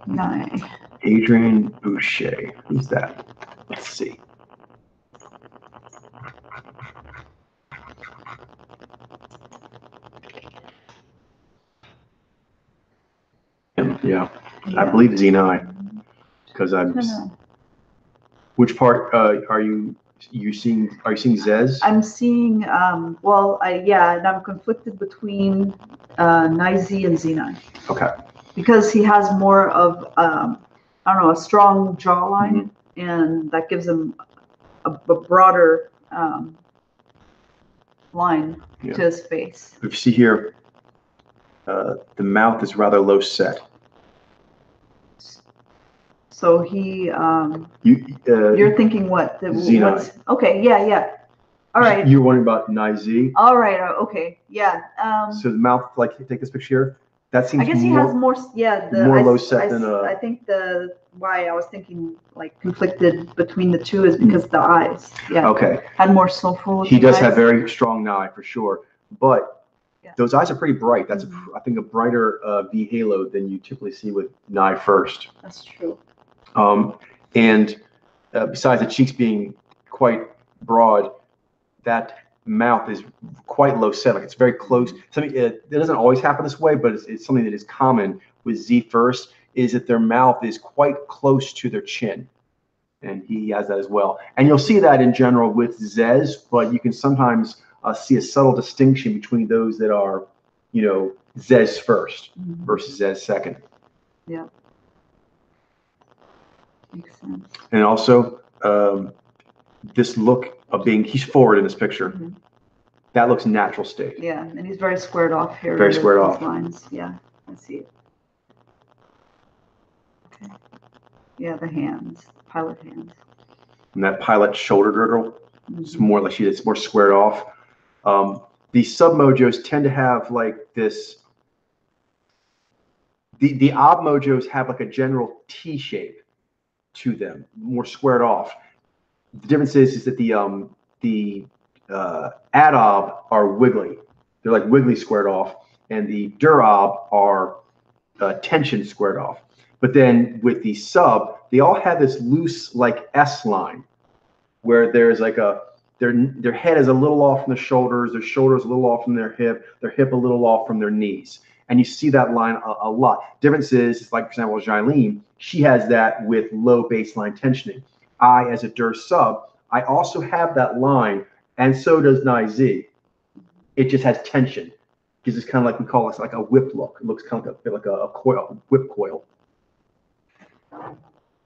G9. Adrian Boucher. Who's that? Let's see. Yeah. I believe Zenai, because I'm. Which part are you seeing? Are you seeing Zez? I'm seeing. Well, and I'm conflicted between Nizi and Zenai. Okay. Because he has more of I don't know, a strong jawline, and that gives him a broader line to his face. If you see here, the mouth is rather low set. So he, you're thinking what? Zenai. Okay, yeah. All right. You're wondering about Nizi. All right. Okay. Yeah. So the mouth, like, take this picture here. That seems. I guess he has more. Yeah. More low set than. I think why I was thinking like conflicted between the two is because the eyes. Yeah. Okay. Had more soulful. He does have very strong eye for sure, but those eyes are pretty bright. That's I think a brighter V halo than you typically see with Nye first. That's true. And besides the cheeks being quite broad, that mouth is quite low set. Like it's very close. Something it doesn't always happen this way, but it's something that is common with Z first. Is that their mouth is quite close to their chin. and he has that as well. And you'll see that in general with Zez, but you can sometimes see a subtle distinction between those that are, you know, Zez first versus Zez second. Yeah. Makes sense. And also, this look of being, he's forward in this picture. That looks natural state. Yeah, and he's very squared off here. Very squared these off. lines. Yeah, I see it. Okay. Yeah, the hands, pilot hands. And that pilot shoulder girdle, it's more like it's more squared off. These sub-mojos tend to have like this, the ob mojos have like a general T shape to them, more squared off. The difference is that the ad-ob are wiggly. They're like wiggly squared off, and the dur-ob are tension squared off. But then with the sub, they all have this loose like S line, where there's like their head is a little off from the shoulders, their shoulders a little off from their hip a little off from their knees. And you see that line a lot. Difference is, like for example, Jailene, she has that with low baseline tensioning. I, as a dur sub, I also have that line, and so does Nai-Z. It just has tension. Gives us kind of like, we call it like a whip look. It looks kind of like a coil, whip coil.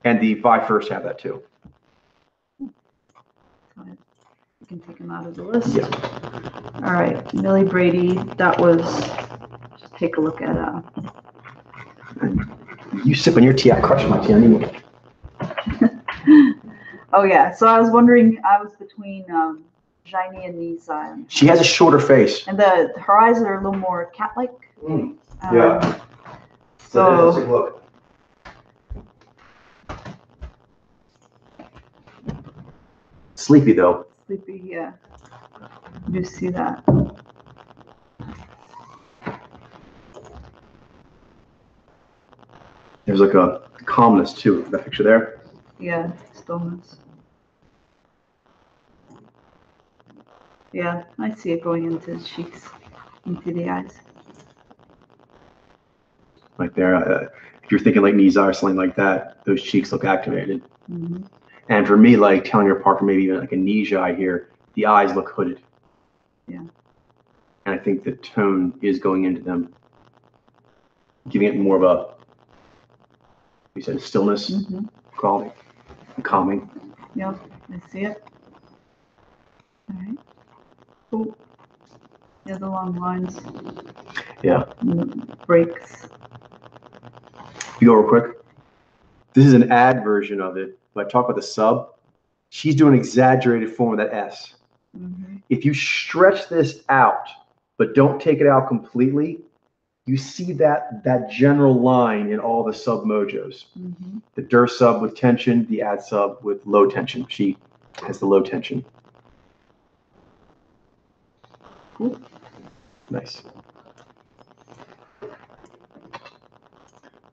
And the Vi first have that too. You can take them out of the list. Yeah. All right, Millie Brady. That was. Just take a look at. You sip on your tea. I crush my tea anymore. Oh yeah. So I was wondering. I was between Jaini and Nisa. She has a shorter face. And her eyes are a little more cat-like. Yeah. So. Look. Sleepy though. Sleepy, yeah. You see that. There's like a calmness too. That picture there. Yeah, stillness. Yeah, I see it going into the cheeks, into the eyes. Right there. If you're thinking like Nizar or something like that, those cheeks look activated. And for me, like telling her apart from maybe even like a Nija eye here, the eyes look hooded. Yeah. And I think the tone is going into them, giving it more of a, you said, stillness quality, calming. Yep, I see it. All right. Cool. Yeah, the long lines. Yeah. Breaks. You go real quick. This is an ad version of it. When I talk about the sub, she's doing an exaggerated form of that S. If you stretch this out, but don't take it out completely, you see that general line in all the sub mojos. The dur sub with tension, the ad sub with low tension. She has the low tension. Cool. Nice.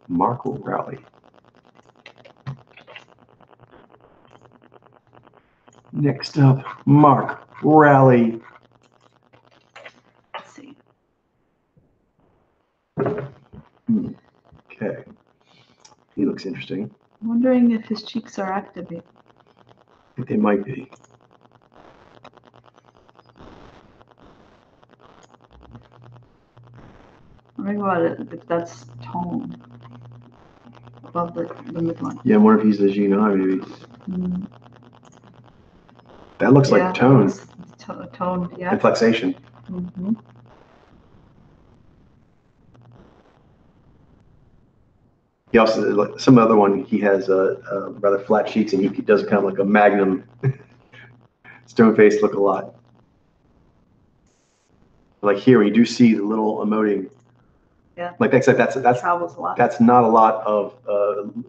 Mark will rally. Next up, Mark Rally. Let's see. Okay. He looks interesting. I'm wondering if his cheeks are activated. I think they might be. Think about it, if that's tone above the midline. Yeah, I wonder if he's the G9 maybe. That looks like tone. Tone, yeah. And flexation. He also, like some other one, he has rather flat cheeks, and he does kind of like a Magnum stone face look a lot. Like here, you do see the little emoting. Yeah. Like that's travels a lot. That's not a lot of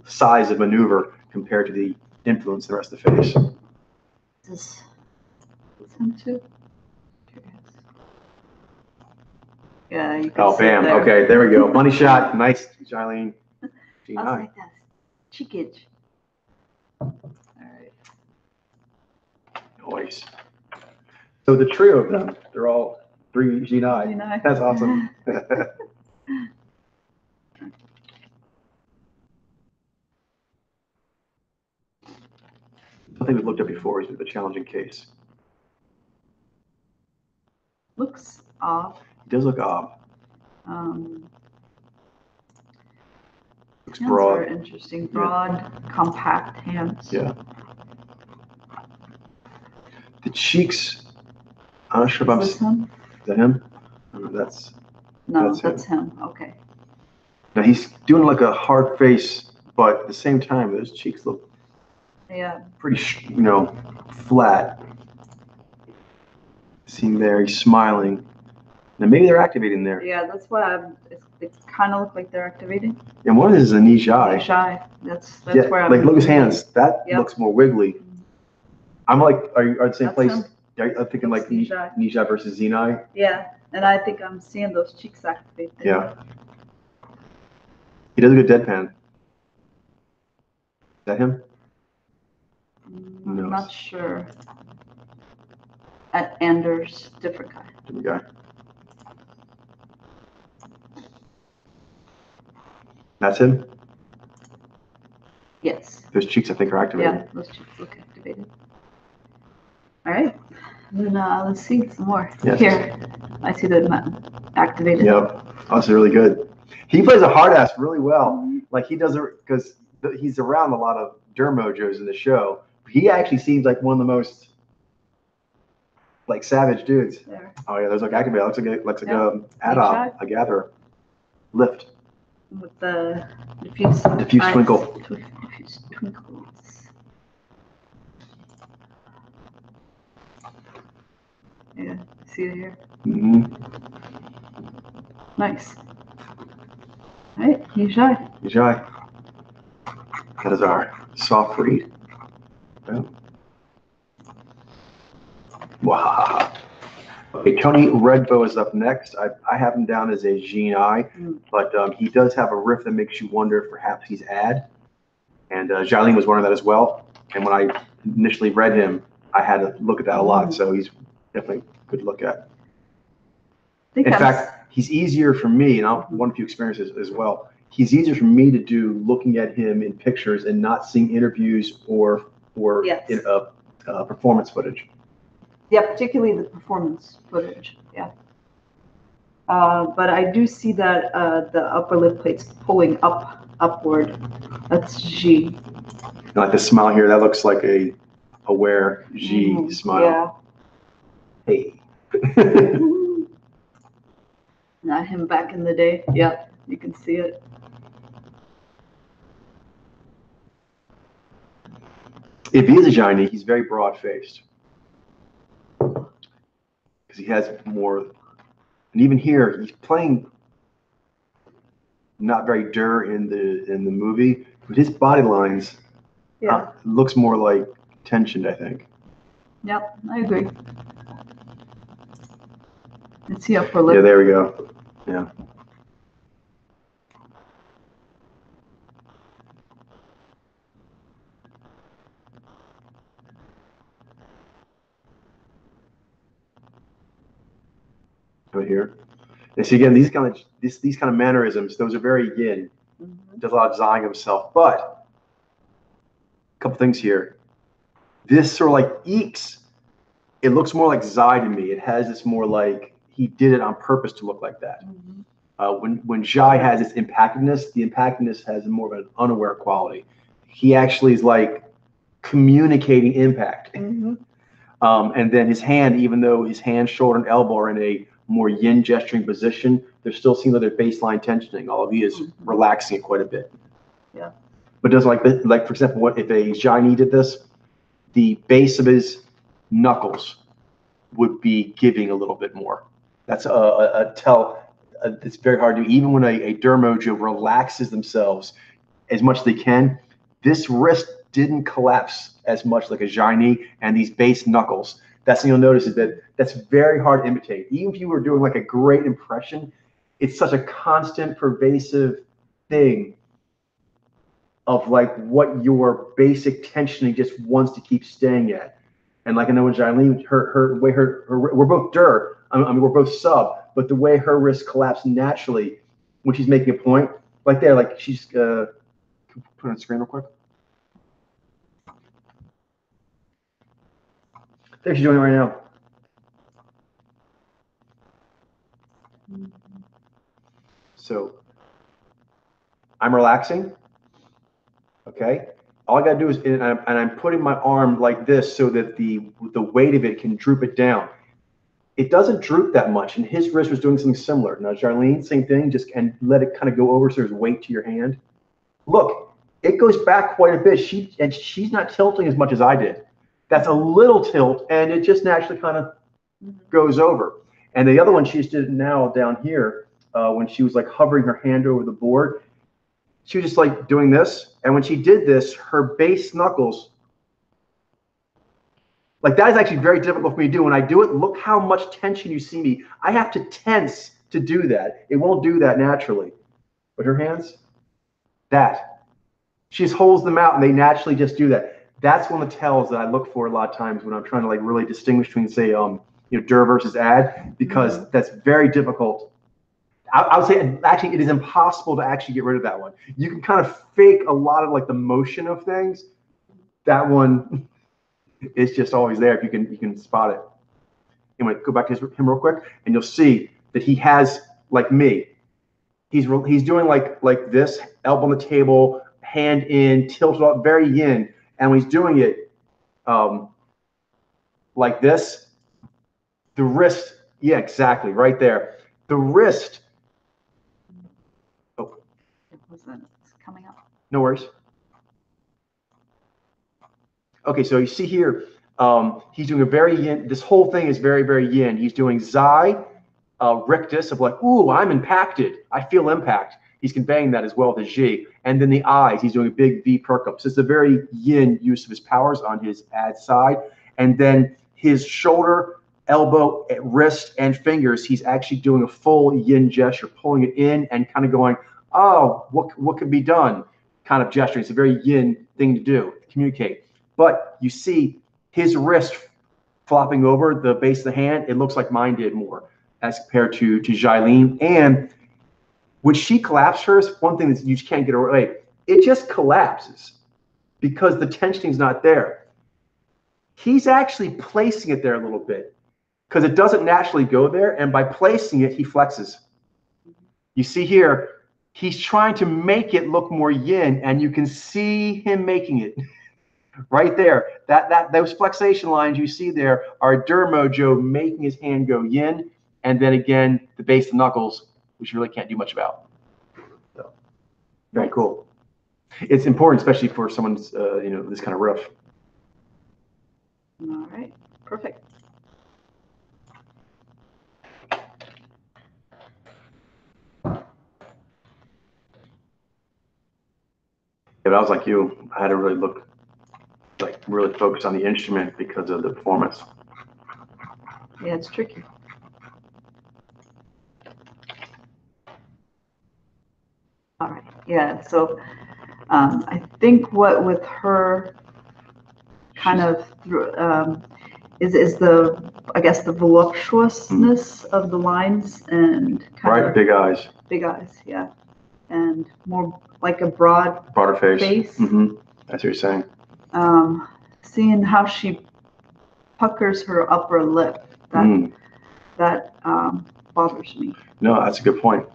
size of maneuver compared to the influence of the rest of the face. This him too. Yeah, you can Oh, see bam. it there. Okay, there we go. Money shot. Nice, Jailene. I was like, that's cheekage. All right. Nice. So the trio of them, they're all 3 G9. G9. That's awesome. Something we've looked at before is the challenging case. Looks off. It does look off. Looks Hands broad. are interesting. Broad, compact hands. Yeah. The cheeks, I'm not sure if I'm. Is this him? Is that him? That's. No, That's him. Okay. Now he's doing like a hard face, but at the same time, those cheeks look pretty, flat. See there, he's smiling. Now maybe they're activating there. Yeah, that's why it kind of look like they're activating. And one is a niche eye. Niche eye. That's Yeah, where I'm. like look at his hands. That looks more wiggly. I'm like, are the same place? I'm thinking like niche eye versus Xen eye. Yeah, and I think I'm seeing those cheeks activate there. Yeah. He does a good deadpan. Is that him? I'm not sure. At Anders, different guy. Different guy. That's him? Yes. Those cheeks, I think, are activated. Yeah, those cheeks look activated. All right. Then let's see some more. Yes. Here, I see the activated. Yep. That's really good. He plays a hard ass really well. Like he does it because he's around a lot of dermojos in the show. He actually seems like one of the most like savage dudes. There. Oh yeah, those look activated. Looks like a add-on, a gather, lift. With the diffuse twinkle. Diffuse twinkles. Yeah, see it here. Nice. All right, he's shy. He's shy. That is our soft read. Wow. Okay, Tony Redbow is up next. I have him down as a Xen eye, but he does have a riff that makes you wonder if perhaps he's ad. And Xiaolin was one of that as well. And when I initially read him, I had to look at that a lot. So he's definitely good to look at. In fact, he's easier for me, and I'll one of few experiences as well. He's easier for me to do looking at him in pictures and not seeing interviews or in performance footage. Yeah, particularly the performance footage. Yeah. But I do see that the upper lip plate's pulling upward. That's G. Like the smile here, that looks like a aware G smile. Yeah. Hey. Not him back in the day. Yeah, you can see it. If he is a Chinese, he's very broad-faced. Because he has more, and even here, he's playing not very in the movie, but his body lines looks more like tensioned, I think. Yep, I agree. Let's see upper lip. Yeah, there we go. Yeah. Right here. And see again, these kind of mannerisms, those are very yin. Does a lot of designing himself. But a couple things here. This sort of like eeks, it looks more like Zai to me. It has this more like he did it on purpose to look like that. When Zai has its impactedness, the impactedness has more of an unaware quality. He actually is like communicating impact. And then his hand, even though his hand, shoulder, and elbow are in a more yin gesturing position, they're still seeing their baseline tensioning. All of he is relaxing it quite a bit. Yeah. But does like for example, what if a Chinese did this? The base of his knuckles would be giving a little bit more. That's a tell. It's very hard to do. Even when a dermojo relaxes themselves as much as they can, this wrist didn't collapse as much like a Chinese, and these base knuckles. That's what you'll notice is that that's very hard to imitate. Even if you were doing like a great impression, it's such a constant, pervasive thing of like what your basic tensioning just wants to keep staying at. And like I know when Jailene, her way we're both I mean we're both sub, but the way her wrist collapsed naturally when she's making a point, like there, like she's put on the screen real quick. There, she's doing it right now. So I'm relaxing. Okay. All I got to do is, and I'm putting my arm like this so that the weight of it can droop it down. It doesn't droop that much, and his wrist was doing something similar. Now, Charlene, same thing, just and let it kind of go over so there's weight to your hand. Look, it goes back quite a bit. She's not tilting as much as I did. That's a little tilt, and it just naturally kind of goes over. And the other one she just did now down here, when she was like hovering her hand over the board, she was just like doing this. And when she did this, her base knuckles, like that is actually very difficult for me to do. When I do it, look how much tension you see me. I have to tense to do that. It won't do that naturally. But her hands, that. She just holds them out and they naturally just do that. That's one of the tells that I look for a lot of times when I'm trying to like really distinguish between, say, dir versus ad, because that's very difficult. I would say actually it is impossible to actually get rid of that one. You can kind of fake a lot of like the motion of things. That one is just always there if you can spot it. Anyway, go back to him real quick, and you'll see that he has, like me, he's doing like this, elbow on the table, hand in, tilted up, very yin. And when he's doing it like this, the wrist, yeah, exactly, right there. The wrist. Oh, It's coming up. no worries. Okay, so you see here, he's doing a very yin. This whole thing is very, very yin. He's doing Xi, rictus of like, ooh, I'm impacted. I feel impact. He's conveying that as well with his Xi. And then the eyes, he's doing a big V perk up. So it's a very yin use of his powers on his ad side. And then his shoulder, elbow, wrist, and fingers, he's actually doing a full yin gesture, pulling it in and kind of going, oh, what can be done? Kind of gesturing. It's a very yin thing to do, communicate. But you see his wrist flopping over the base of the hand. It looks like mine did more as compared to Jailene. And when she collapsed hers, one thing that you just can't get away, it just collapses because the tensioning is not there. He's actually placing it there a little bit because it doesn't naturally go there. And by placing it, he flexes. You see here, he's trying to make it look more yin, and you can see him making it. Right there, those flexation lines you see there are Dermojo making his hand go yin, and then again the base of the knuckles, which you really can't do much about. So, very cool. It's important, especially for someone's this kind of riff. All right, perfect. But I was like you, I had to really look. Like really focus on the instrument because of the performance. Yeah, it's tricky. All right. Yeah. So I think what with her kind of is the, I guess, the voluptuousness of the lines and kind of big eyes. Big eyes, yeah, and more like a broader face. Mm-hmm. That's what you're saying. Seeing how she puckers her upper lip, that bothers me. No, that's a good point.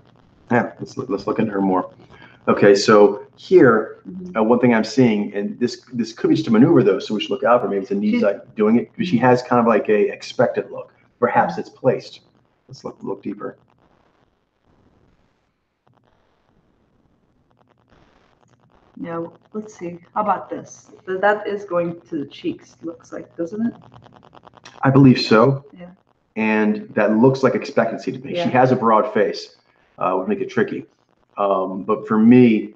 Yeah, let's look into her more. Okay, so here, one thing I'm seeing, and this could be just a maneuver though, so we should look out for maybe it's a knee like doing it because she has kind of like a expected look. Perhaps it's placed. Let's look deeper. Yeah, let's see. How about this? That is going to the cheeks, looks like, doesn't it? I believe so. Yeah. And that looks like expectancy to me. Yeah. She has a broad face, would make it tricky. But for me,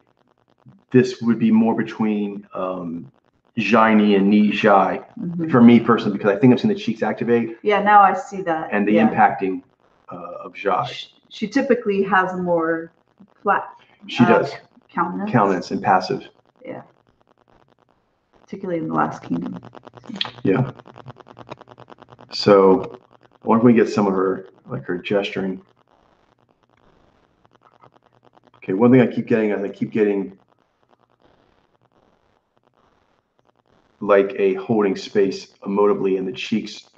this would be more between Jaini and Ni Jai. For me personally, because I think I've seen the cheeks activate. Yeah, now I see that. And the impacting of Jai. She typically has more flat. She does. Countenance and passive. Yeah. Particularly in the last kingdom. Yeah. So why don't we get some of her, like her gesturing. Okay, one thing I keep getting is like a holding space emotively and the cheeks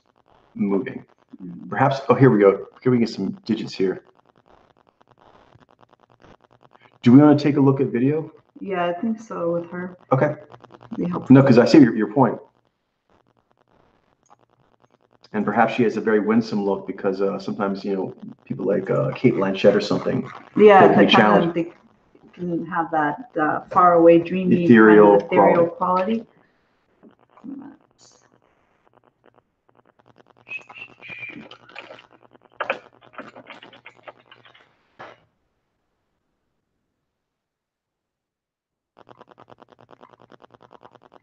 moving. Perhaps, oh, here we go. Here we get some digits here. Do we want to take a look at video? Yeah, I think so with her. Okay. Be helpful. No, because I see your point. And perhaps she has a very winsome look because sometimes, you know, people like Kate Blanchett or something. Yeah, they can be they kind challenged. of they can have that far away, dreamy, Ethereal kind of ethereal quality.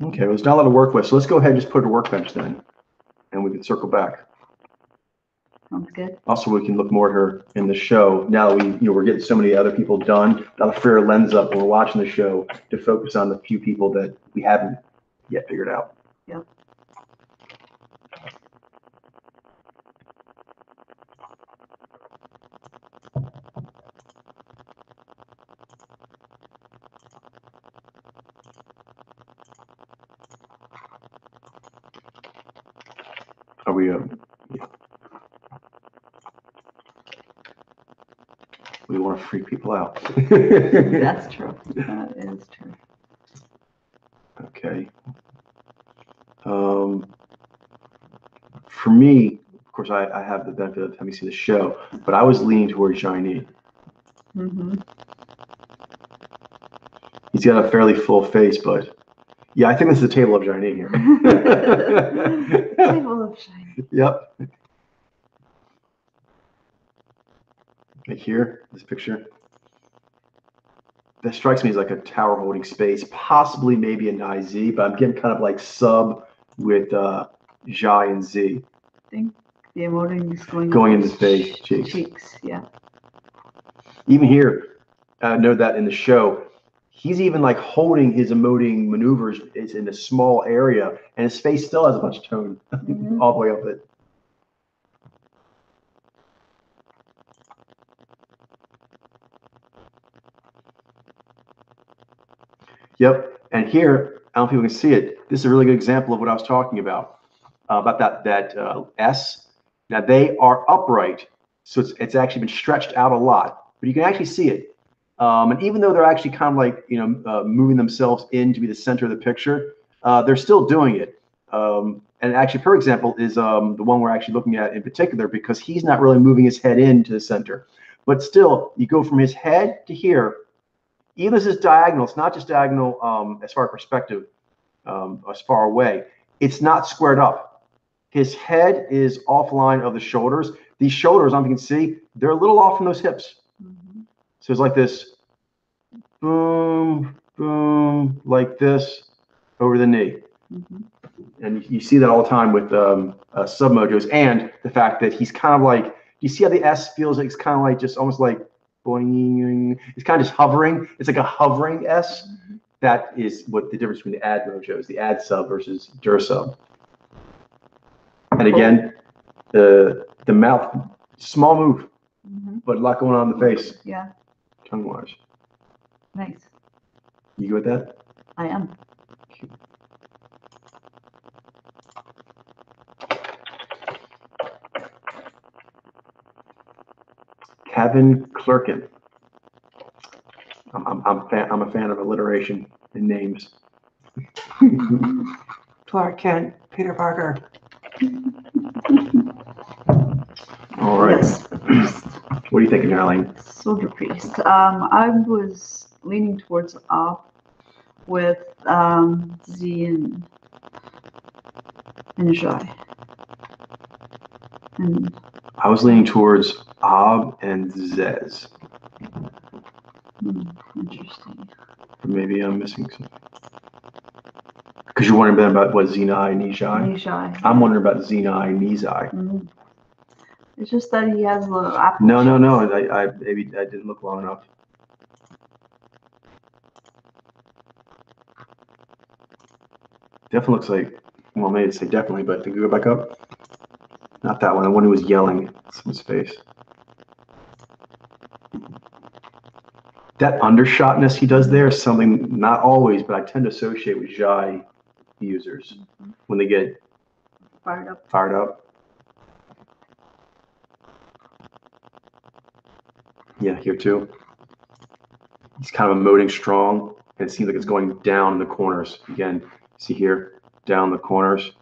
Okay, well, there's not a lot of work with, so let's go ahead and just put a workbench then, and we can circle back. Sounds good. Also, we can look more at her in the show. Now that we're getting so many other people done, that'll free our lens up when we're watching the show to focus on the few people that we haven't yet figured out. Yep. Are we? We want to freak people out. That's true. That is true. Okay. For me, of course, I have the benefit of having seen the show, but I was leaning towards Shiny. Mm-hmm. He's got a fairly full face, but yeah, I think this is a table of Shiny here. Table of Shiny. Yep. Right here, this picture. That strikes me as like a tower holding space, possibly maybe a Niz, but I'm getting kind of like sub with Jai and Z. I think the emoting is going into the face, cheeks. Cheeks, yeah. Even here, know that in the show, he's even like holding his emoting maneuvers is in a small area, and his face still has a bunch of tone all the way up it. Yep, and here, I don't know if you can see it. This is a really good example of what I was talking about that S. Now they are upright, so it's actually been stretched out a lot, but you can actually see it. And even though they're actually kind of like moving themselves in to be the center of the picture, they're still doing it. And actually, for example, is the one we're actually looking at in particular because he's not really moving his head into the center, but still, you go from his head to here. Even as it's diagonal, it's not just diagonal as far as perspective, as far away. It's not squared up. His head is offline of the shoulders. These shoulders, you can see, they're a little off from those hips. Mm-hmm. So it's like this, boom, boom, like this over the knee. Mm-hmm. And you see that all the time with submojos, and the fact that he's kind of like, you see how the S feels like it's kind of like just almost like boing. It's kind of just hovering. It's like a hovering S. Mm-hmm. That is what the difference between the ad mojos, the ad sub versus Dursub. And again, the mouth, small move, but a lot going on in the face. Yeah. Tongue wise. Nice. You good with that? I am. Kevin Clerkin. I'm a fan of alliteration in names. Clark Kent, Peter Parker. All right. Yes. What are you thinking, Arlene? Soldier Priest. I was leaning towards off with Z and Jai. And I was leaning towards Ab and Zez. Interesting. Maybe I'm missing something. Because you're wondering about what Zenai and Nijai? Nijai. I'm wondering about Zenai and Nizai. Mm-hmm. It's just that he has a little apple. No. I maybe I didn't look long enough. Definitely looks like, well, maybe say definitely, but think we go back up. Not that one. The one who was yelling in someone's face. That undershotness he does there is something, not always, but I tend to associate with Jai users when they get Fired up. fired up. Yeah, here too. He's kind of emoting strong, and it seems like it's going down in the corners. Again, see here, down the corners.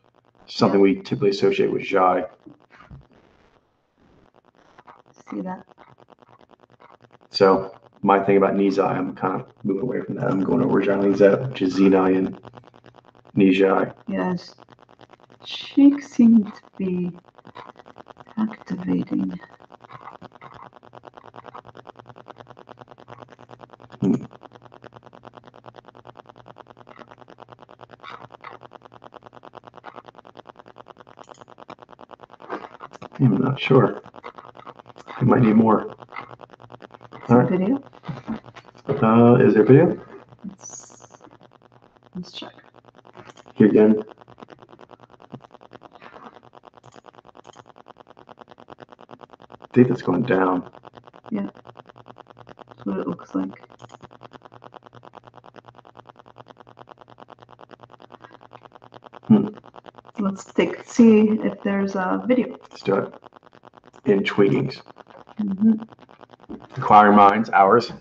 Something we typically associate with Jai. See that? So my thing about Nizai, I'm kind of moving away from that. I'm going over Jai Nizai, which is Zenai and Nizai. Yes. Cheeks seem to be activating. I'm not sure. I might need more. All right. Video? Is there video? Let's check. Here again. I think that's going down. Yeah. That's what it looks like. Let's see if there's a video. Let's do it. Intriguings. Inquiring minds, ours.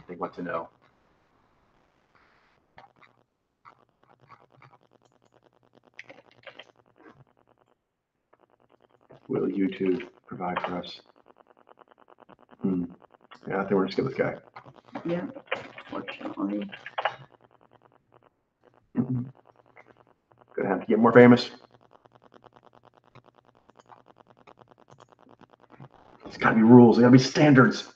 They want to know. Will YouTube provide for us? Yeah, I think we're just good with this guy. Yeah, fortunately. Gonna have to get more famous. There's gotta be rules, there gotta be standards.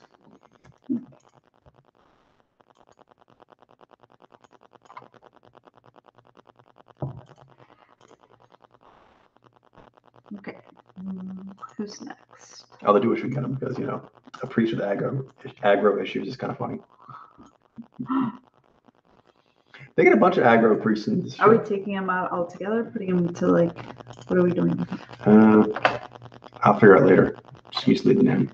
Okay. Who's next? I'll do what we get them because, you know, a priest with aggro issues is kind of funny. They get a bunch of aggro priests in this show. Are we taking them out altogether? Putting them to like, what are we doing with them? I'll figure out later. Just leave them in.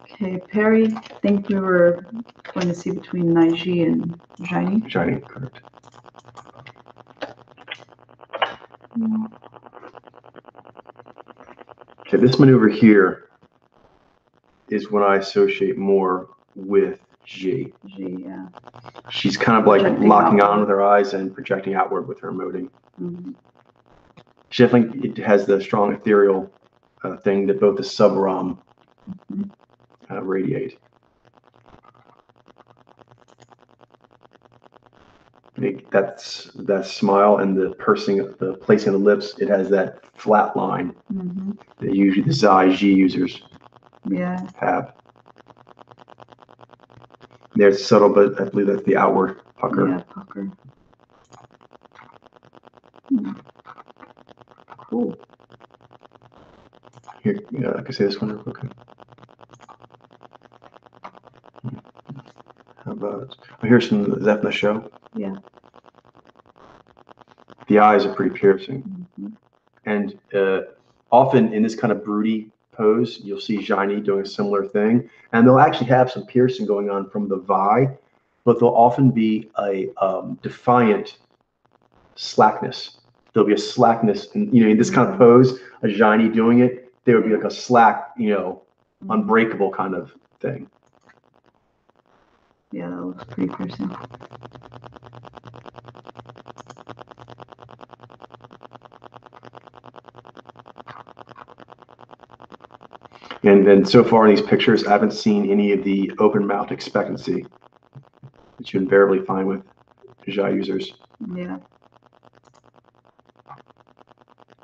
Okay, Perry, I think we were going to see between Naiji and Jaini. Shiny, correct. Okay, this maneuver here is what I associate more with G. Yeah. She's kind of like Projecting locking outward. on with her eyes and projecting outward with her emoting. She definitely has the strong ethereal thing that both the sub-ram radiate. That's that smile and the pursing, the placing of the lips. It has that flat line that usually the Zai G users have. There's subtle, but I believe that's the outward pucker. Yeah, pucker. Cool. Here, I can say this one real quick. How about, here's some, is that from the show? Yeah. The eyes are pretty piercing. And often in this kind of broody pose, you'll see Jaini doing a similar thing. And they'll actually have some piercing going on from the Vi, but there'll often be a defiant slackness. There'll be a slackness, and in this kind of pose, a Jaini doing it, there would be like a slack, unbreakable kind of thing. Yeah, that looks pretty piercing. And then so far in these pictures, I haven't seen any of the open mouth expectancy that you invariably find with Jai users. Yeah.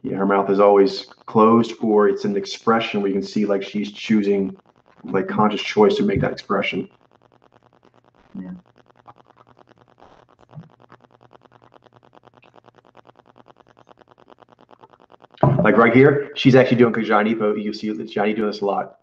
Yeah, her mouth is always closed, or it's an expression where you can see like she's choosing, like conscious choice to make that expression. Yeah. Like right here, she's actually doing Kajani, but you see Jaini doing this a lot.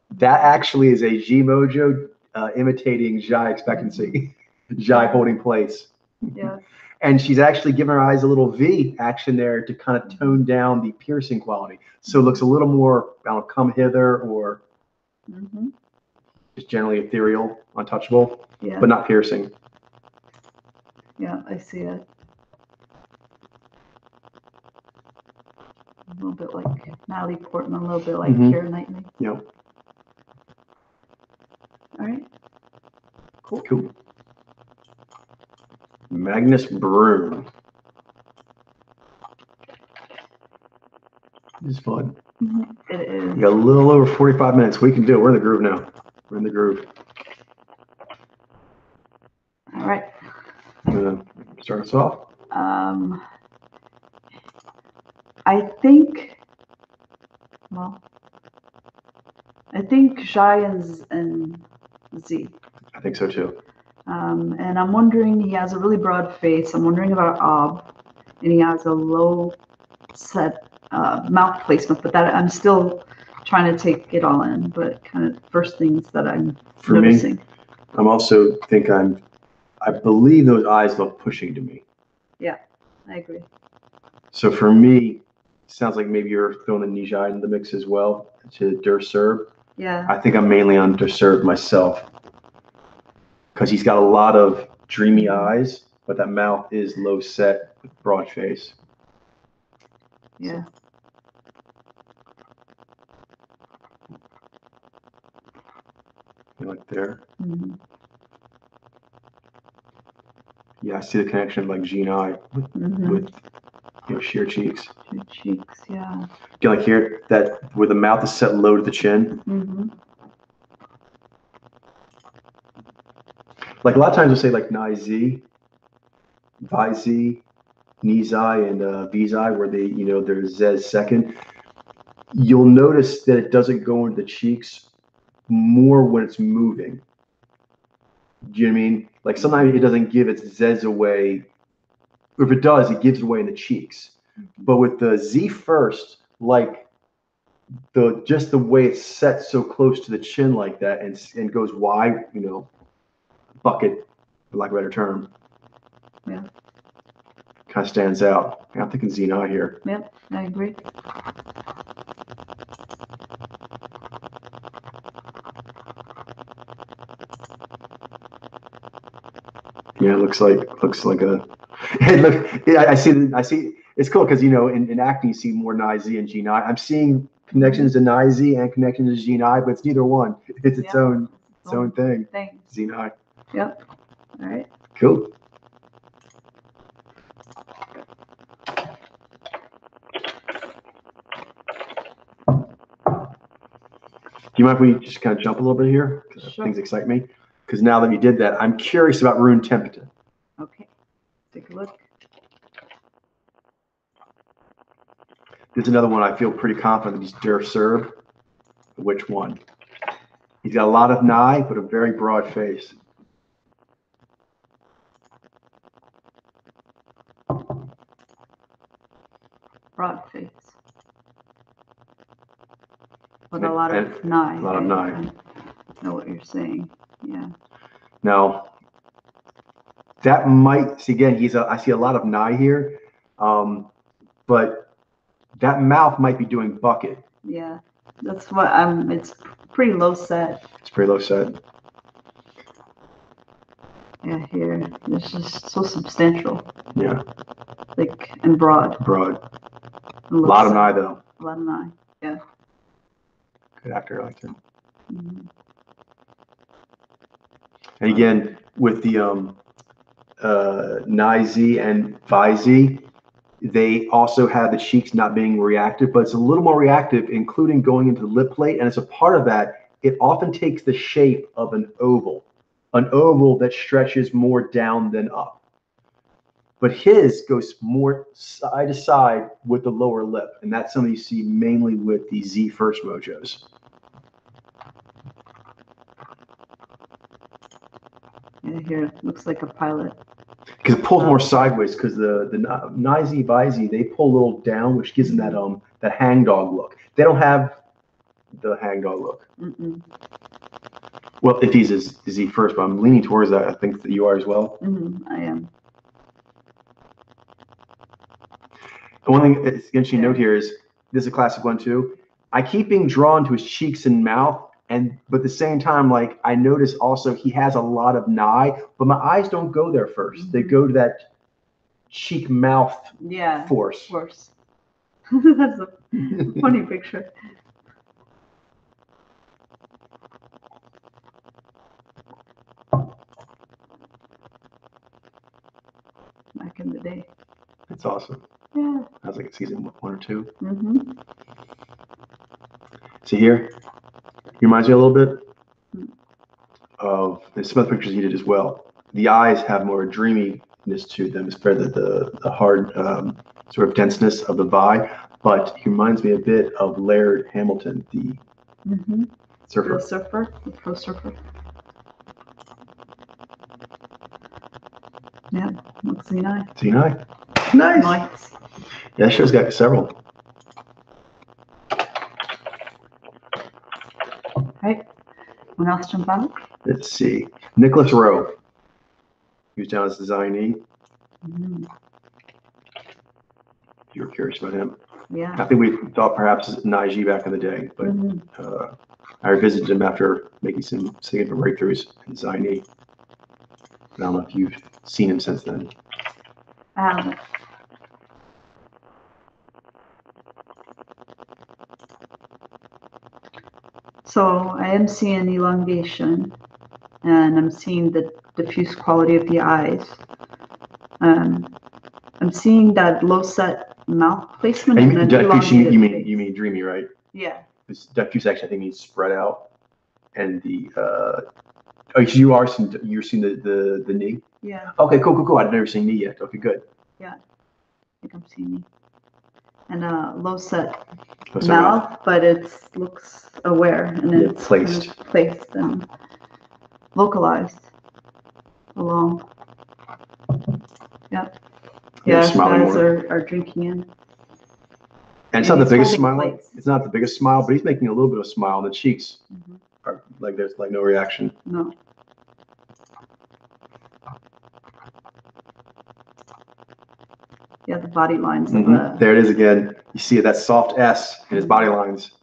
That actually is a G Mojo imitating Jai expectancy, Jai holding place. Yeah. And she's actually giving her eyes a little V action there to kind of tone down the piercing quality. So it looks a little more, I don't know, come hither, or just generally ethereal, untouchable, Yeah. but not piercing. Yeah, I see it. A little bit like Natalie Portman, a little bit like Keira Knightley. Yep. All right. Cool. Cool. Magnus Broom. This is fun. It is. We got a little over 45 minutes. We can do it. We're in the groove now. We're in the groove. All right. Start us off. I think. Well, I think Jai and Z. I think so too. And I'm wondering, he has a really broad face. I'm wondering about Ob, and he has a low set mouth placement, but that I'm still trying to take it all in. But kind of first things that I'm noticing. Me, I'm also think I believe those eyes look pushing to me. Yeah, I agree. So for me, it sounds like maybe you're throwing the Nijai in the mix as well to Der Serb. Yeah. I think I'm mainly on Der Serb myself because he's got a lot of dreamy eyes, but that mouth is low set with broad face. Yeah. You like there? Mm-hmm. Yeah, I see the connection like Jean Eye with sheer cheeks. Sheer cheeks, yeah. You like here that where the mouth is set low to the chin. Like a lot of times we'll say like Nai-Z, Vi-Z, Nizai, and Vizai, where they, they're Zez second. You'll notice that it doesn't go into the cheeks more when it's moving. Do you know what I mean? Like sometimes it doesn't give its Zez away. Or if it does, it gives it away in the cheeks. But with the Z first, like just the way it's set so close to the chin like that and goes wide, bucket, for lack of a better term. Yeah. Kind of stands out. I'm thinking Xena here. Yep, I agree. Yeah, it looks like a. I see. It's cool because in acting you see more Nai-Z and Gene I. I'm seeing connections to Nai-Z and connections to Gene I, but it's neither one. It's its own thing. Gene I. Yep. All right. Cool. Do you mind if we just kind of jump a little bit here? Sure. Things excite me. Because now that you did that, I'm curious about Rune Templeton. Okay. Take a look. This is another one I feel pretty confident he's Der Serb. Which one? He's got a lot of Nai, but a very broad face. Broad face. With a lot of Nai. A lot of Nai. I know what you're saying. Yeah. Now, that might, see again, I see a lot of Nai here, but that mouth might be doing bucket. Yeah, that's what it's pretty low set. It's pretty low set. Yeah, here, it's just so substantial. Yeah. Like, and broad. Broad. A lot of Nai, though. A lot of Nai, yeah. Good actor, I like him. And again, with the Nai-Z and Vi-Z, they also have the cheeks not being reactive, but it's a little more reactive, including going into the lip plate. And as a part of that, it often takes the shape of an oval that stretches more down than up. But his goes more side to side with the lower lip. And that's something you see mainly with the Z first mojos. Yeah, here it looks like a pilot. Because it pulls more sideways. Because the Nai-Z, Vi-Z, they pull a little down, which gives them that hangdog look. They don't have the hangdog look. Well, if he's a Z first, but I'm leaning towards that. I think that you are as well. I am. The one thing it's interesting to note here is this is a classic one too. I keep being drawn to his cheeks and mouth But at the same time, like I notice also he has a lot of eye, but my eyes don't go there 1st. They go to that cheek mouth force. That's a funny picture. Back in the day. It's awesome. Yeah. That was like season 1 or 2. Mm-hmm. See here? He reminds me a little bit of some of the pictures he did as well. The eyes have more dreaminess to them, especially the hard sort of denseness of the Vi. But he reminds me a bit of Laird Hamilton, the surfer. The surfer, the pro surfer. Yeah, looks nice. Nice. Nice. Yeah, that show's got several. Right. What else jump out? Let's see. Nicholas Rowe. He was down as designee. You were curious about him. Yeah. I think we thought perhaps Naiji back in the day, but I revisited him after making some significant breakthroughs in designee. I don't know if you've seen him since then. So I am seeing elongation, and I'm seeing the diffuse quality of the eyes. I'm seeing that low set mouth placement. And diffuse, you mean dreamy, right? Yeah. Diffuse actually I think means spread out, and the you're seeing the knee. Yeah. Okay, cool. I've never seen knee yet. Okay, good. Yeah, I think I'm seeing knee. And low set mouth, but it looks aware and it's placed, kind of placed and localized along. Yep. Yeah, guys are drinking in. And it's not the biggest smile. It's not the biggest smile, but he's making a little bit of a smile. The cheeks are like there's like no reaction. No. Yeah, the body lines. There it is again. You see that soft S in his body lines.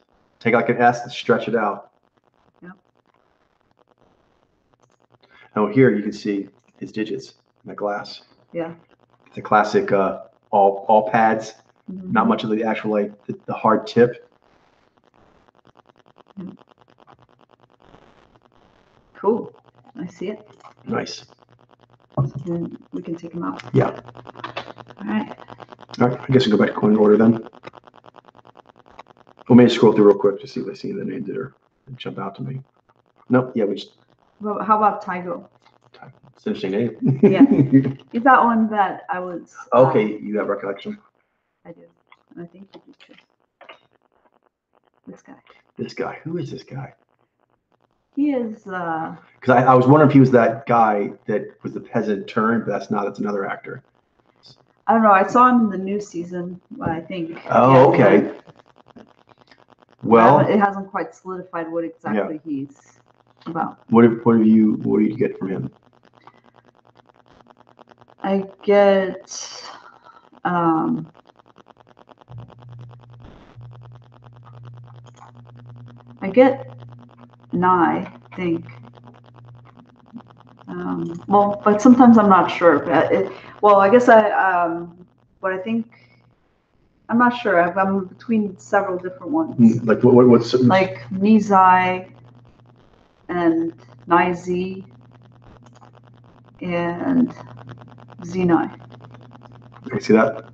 Take like an S and stretch it out. Yep. Now here you can see his digits in the glass. Yeah. It's a classic all pads. Not much of the actual like the hard tip. Cool. I see it. Nice. And we can take them out. Yeah. All right. All right. I guess we go back to coin order then. We'll maybe scroll through real quick to see if I see the names that are jump out to me. Nope. Yeah, we just. Well, how about Tygo? It's an interesting name. Yeah. Is that one that I was? Okay, you have recollection. I do. And I think you do too. This guy. This guy. Who is this guy? He is. Because I was wondering if he was that guy that was the peasant turn, but that's not. That's another actor. I don't know. I saw him in the new season, I think. Oh, okay. Well, it hasn't quite solidified what exactly he's about. What do you get from him? I get Nye, I think. Well, but sometimes I'm not sure. But I guess but I think I'm not sure. I'm between several different ones. Like what's like Nizai and Nizi and Zenai. I see that.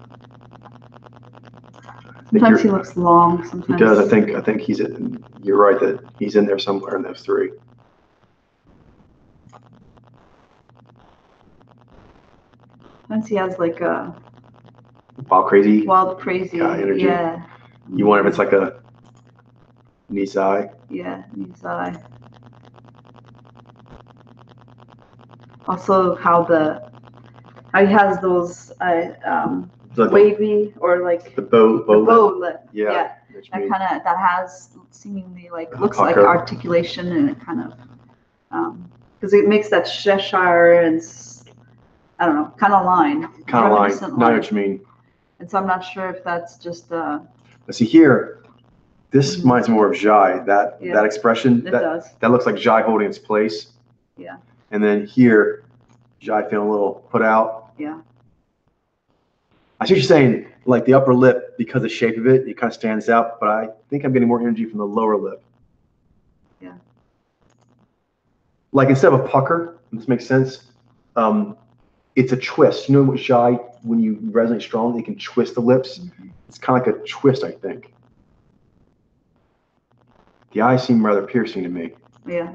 Sometimes he looks long. Sometimes he does. I think he's in. You're right that he's in there somewhere in those three. Sometimes he has like a wild crazy energy. Yeah. You wonder if it's like a Nizai. Yeah, Nizai. Also, how he has those like wavy or like the bow lip. Yeah. That has seemingly looks like articulation, and it kind of because it makes that Cheshire and I don't know kind of line. Know what you mean. And so I'm not sure if that's just. But see here, This reminds me more of Jai. That expression, It does. that looks like Jai holding its place. Yeah. And then here, Jai feeling a little put out. Yeah. I see what you're saying, like the upper lip, because of the shape of it, it kind of stands out, but I think I'm getting more energy from the lower lip. Yeah. Like instead of a pucker, this makes sense, it's a twist. You know what Jai, when you resonate strong, it can twist the lips. Mm-hmm. It's kind of like a twist, I think. The eyes seem rather piercing to me. Yeah.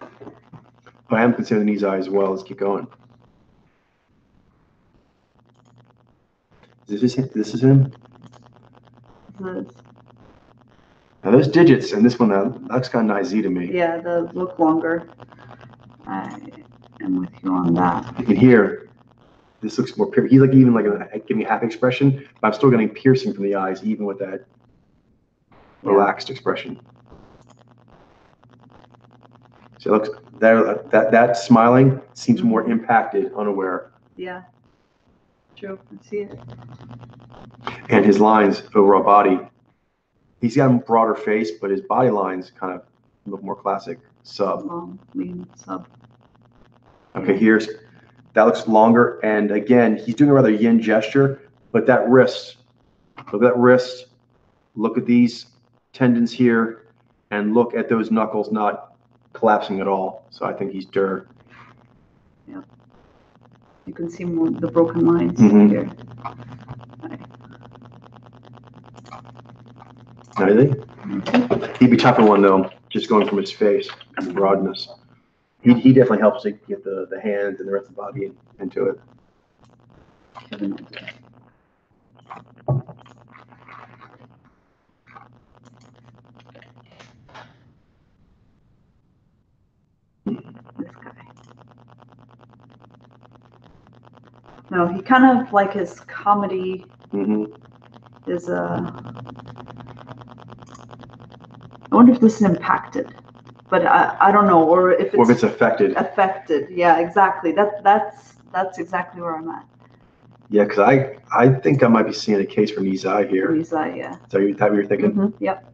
But I am considering these eyes as well. Let's keep going. This is him? This. Now those digits and this one, that looks kind of nice to me. Yeah, the look longer. I am with you on that. You can hear, this looks more piercing. He's like even like giving me a happy expression, but I'm still getting piercing from the eyes, even with that relaxed expression. So it looks, that smiling seems more impacted, unaware. Yeah. True. I see it. And his lines, overall body, he's got a broader face, but his body lines kind of look more classic. Sub. Long, lean, sub. Okay, here's, that looks longer. And again, he's doing a rather yin gesture, but that wrist, look at that wrist, look at these tendons here, and look at those knuckles not collapsing at all. So I think he's dur. Yeah. You can see more the broken lines here. Anything? He'd be tougher one though, just going from his face and the broadness. He definitely helps to get the hands and the rest of the body into it. This guy. No, he kind of like his comedy is I wonder if this is impacted, but I don't know, or if it's affected. Affected, yeah, exactly. That's exactly where I'm at. Yeah, because I think I might be seeing a case from Nizai here. Nizai, yeah. So you thought you were thinking? Yep.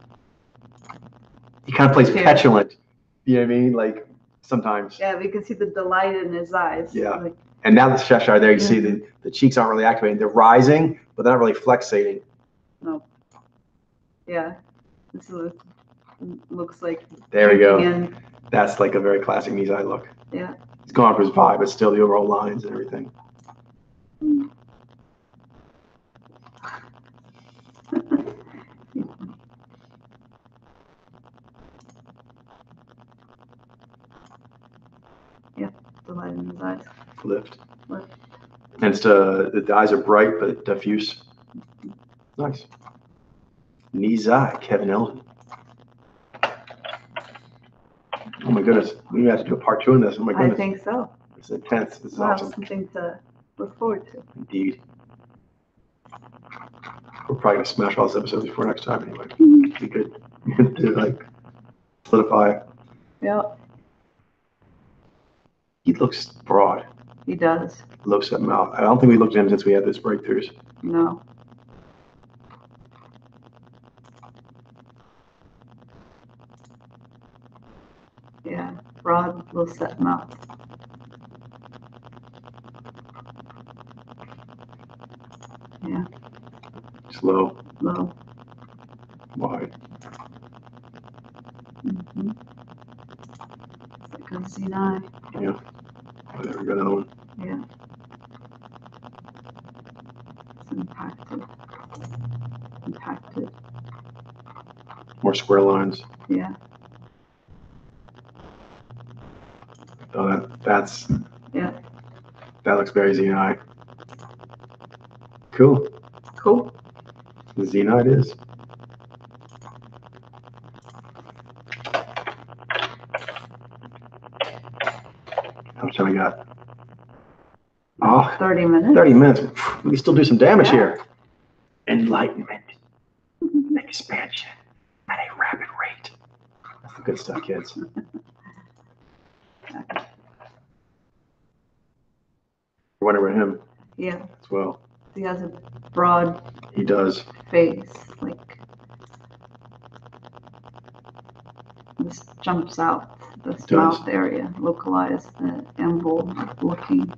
He kind of plays petulant. You know what I mean? Like sometimes. Yeah, we can see the delight in his eyes. Yeah. Like, and now the Cheshire there, you see the cheeks aren't really activating. They're rising, but they're not really flexating. No. Yeah. This looks like. There we go. That's like a very classic Nizai look. Yeah. He's gone for his vibe, but still the overall lines and everything. Yep, the light in his eyes. Lift. And it's the eyes are bright but diffuse. Nice. Nizai, Kevin Eldon. Oh my goodness, we have to do a part 2 on this. Oh my goodness. I think so. It's intense. This is Wow, awesome. something to look forward to. Indeed. We're probably gonna smash all this episodes before next time anyway. We could do like solidify. Yeah. He looks broad. He does. Low set mouth. I don't think we looked at him since we had those breakthroughs. No. Yeah, broad, low set mouth. Yeah. Slow. Low. Wide. It's like a Z9. Yeah. Oh, there we go, another one. Yeah. It's impacted. Impacted. More square lines. Yeah. Oh, that's. Yeah. That looks very Z9. Cool. Cool. Z9 it is. How much time we got? Oh, 30 minutes. 30 minutes. We can still do some damage here. Enlightenment. Expansion at a rapid rate. That's the good stuff, kids. We're wondering about him Yeah. as well. He has a broad He does. face, like this jumps out, this mouth area, localized, the amble looking.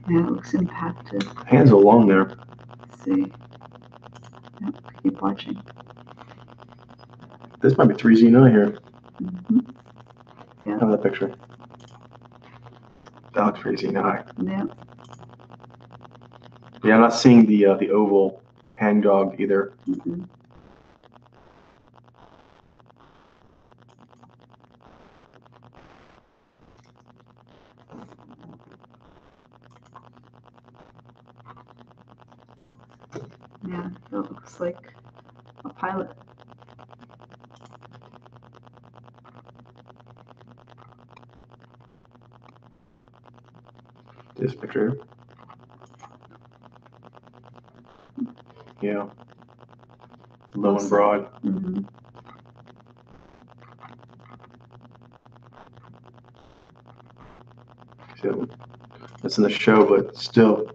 Yeah, it looks impacted. Hands are long there. Let's see. Yep, keep watching. This might be 3Z9 here. Mm-hmm. Yeah. Have that picture. That looks 3Z9. Yeah. Yeah, I'm not seeing the oval hangdog either. Mm-mm. Yeah, it looks like a pilot. This picture. Yeah. Low and broad. Mm-hmm. So that's in the show, but still,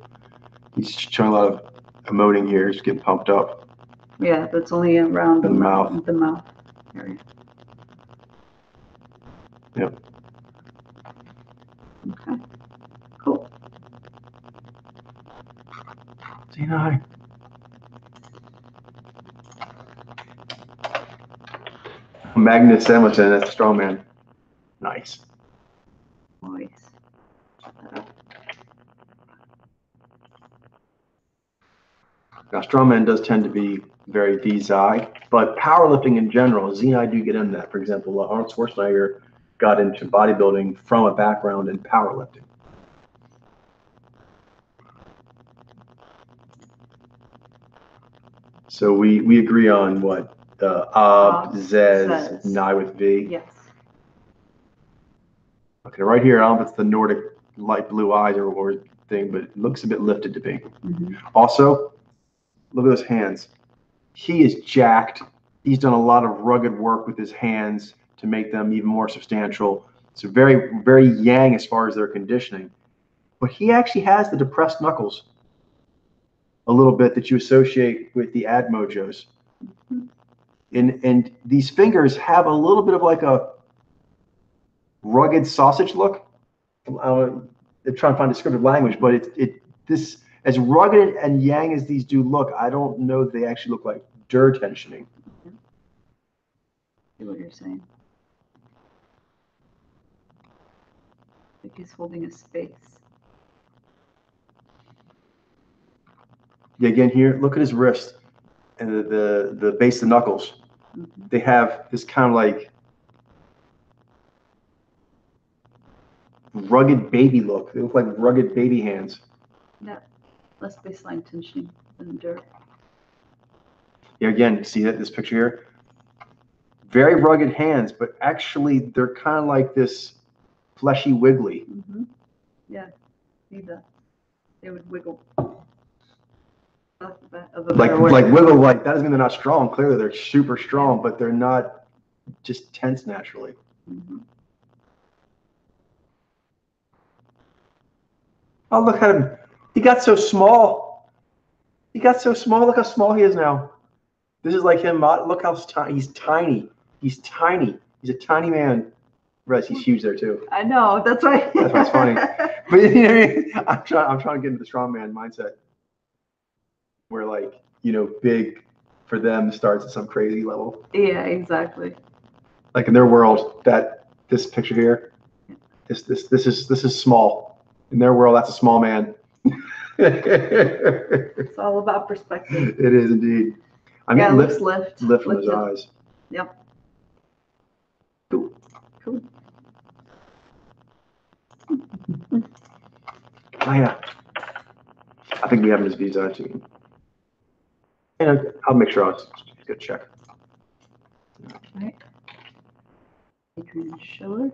he's showing a lot of emoting here. He's getting pumped up. Yeah, that's only around The mouth. The mouth area. Yep. Okay. Cool. Z9. Magnus Samuelson, that's the strongman. Nice. Nice. Now, strongman does tend to be very VZI, but powerlifting in general, Z and I do get into that. For example, Arnold Schwarzenegger got into bodybuilding from a background in powerlifting. So we agree on what? Zez, Nye with V. Yes. Okay, right here, I don't know if it's the Nordic light blue eyes or thing, but it looks a bit lifted to me. Mm-hmm. Also, look at those hands. He is jacked. He's done a lot of rugged work with his hands to make them even more substantial. It's very, very yang as far as their conditioning. But he actually has the depressed knuckles a little bit that you associate with the ad mojos. Mm-hmm. And these fingers have a little bit of like a rugged sausage look. I'm trying to find descriptive language, but this as rugged and yang as these do look, I don't know that they actually look like der tensioning. Okay. See what you're saying. Like he's holding a space. Yeah, again here, look at his wrist and the base of the knuckles. Mm-hmm. They have this kind of like rugged baby look. They look like rugged baby hands. Yeah, less baseline tensioning than dirt. Yeah, again, see that this picture here? Very rugged hands, but actually they're kind of like this fleshy wiggly. Mm-hmm. Yeah, see that. They would wiggle. Like wiggle, like that doesn't mean they're not strong. Clearly they're super strong, yeah. But they're not just tense naturally. Mm-hmm. Oh, look at him. He got so small. He got so small. Look how small he is now. This is like him. Look how tiny. He's tiny. He's tiny. He's a tiny man. Rez, he's huge there too. I know. That's right. That's what's funny. But you know what I mean? I'm trying to get into the strongman mindset, where like big for them starts at some crazy level. Yeah, exactly. Like in their world, this picture here, this is small. In their world, that's a small man. It's all about perspective. It is indeed. I mean, yeah, lift from his eyes. Yep. Cool. Cool. Oh yeah. I think we have him as visa too. And I'll make sure I'll get a check. Right. Adrian Schiller.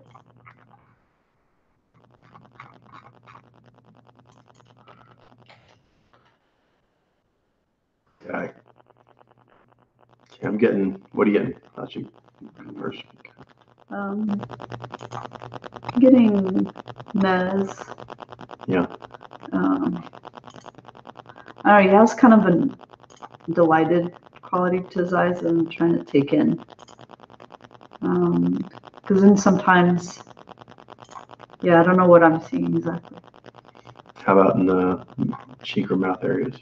Okay. I'm getting. What are you getting? Not you first. Getting Nez. Yeah. I don't know, he has kind of a delighted quality to his eyes that I'm trying to take in. Because then sometimes, yeah, I don't know what I'm seeing exactly. How about in the cheek or mouth areas?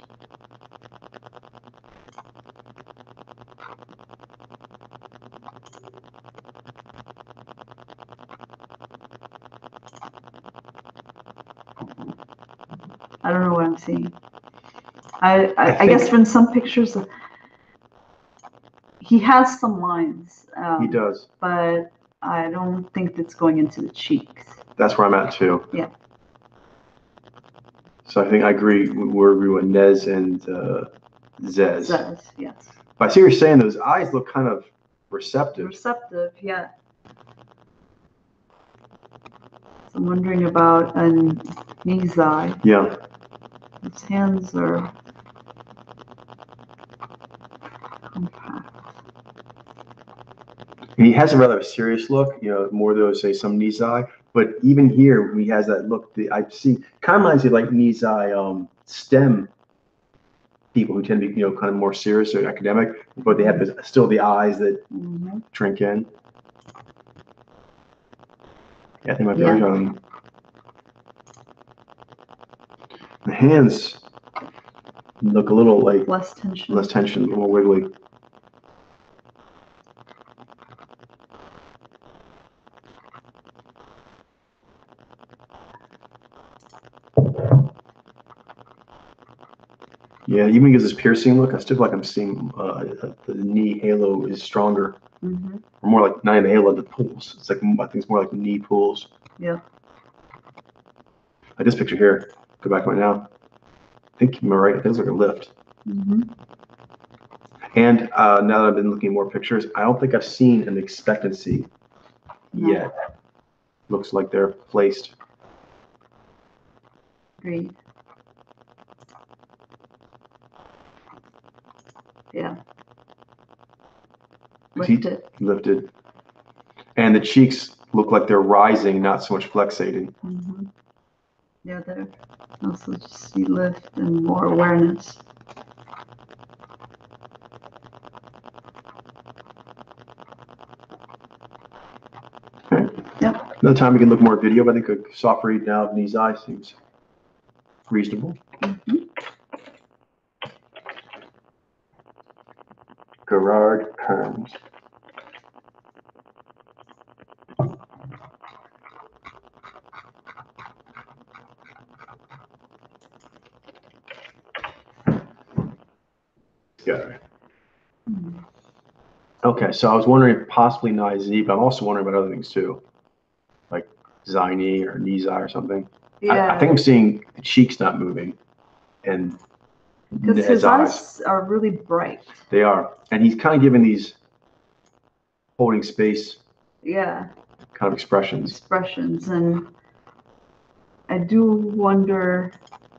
I don't know what I'm seeing. I guess in some pictures, he has some lines. He does. But I don't think it's going into the cheeks. That's where I'm at too. Yeah. So I think I agree. We're agreeing with Nez and Zez. Zez, yes. But I see what you're saying. Those eyes look kind of receptive. Receptive, yeah. So I'm wondering about Ni's eye. Yeah. His hands are compact. He has a rather serious look, more those say some Nizai, but even here he has that look that I see kind of reminds me of like Nizai STEM people who tend to be kind of more serious or academic, but they have still the eyes that drink in. Yeah, I think my theory on him. The hands look a little like less tension, a little more wiggly. Yeah, even because this piercing look, I still feel like I'm seeing the knee halo is stronger. Or more like not even the halo, the pools. It's like I think it's more like knee pools. Yeah. Like this picture here. Go back right now. I think am I right? I think it's like a lift. And now that I've been looking at more pictures, I don't think I've seen an expectancy yet. Looks like they're placed. Agreed. Yeah. Lifted. And the cheeks look like they're rising, not so much flexating. Yeah, they're also just see lift and more awareness. Okay. Yep. Another time we can look more video, but I think a soft read now of these eyes seems reasonable. Gerard Kearns. Guy. Okay, so I was wondering possibly Nizi, but I'm also wondering about other things too, like Zini or Nizai or something. Yeah. I think I'm seeing the cheeks not moving, and because his eyes are really bright. They are, and he's kind of giving these holding space. Yeah. Kind of expressions. And I do wonder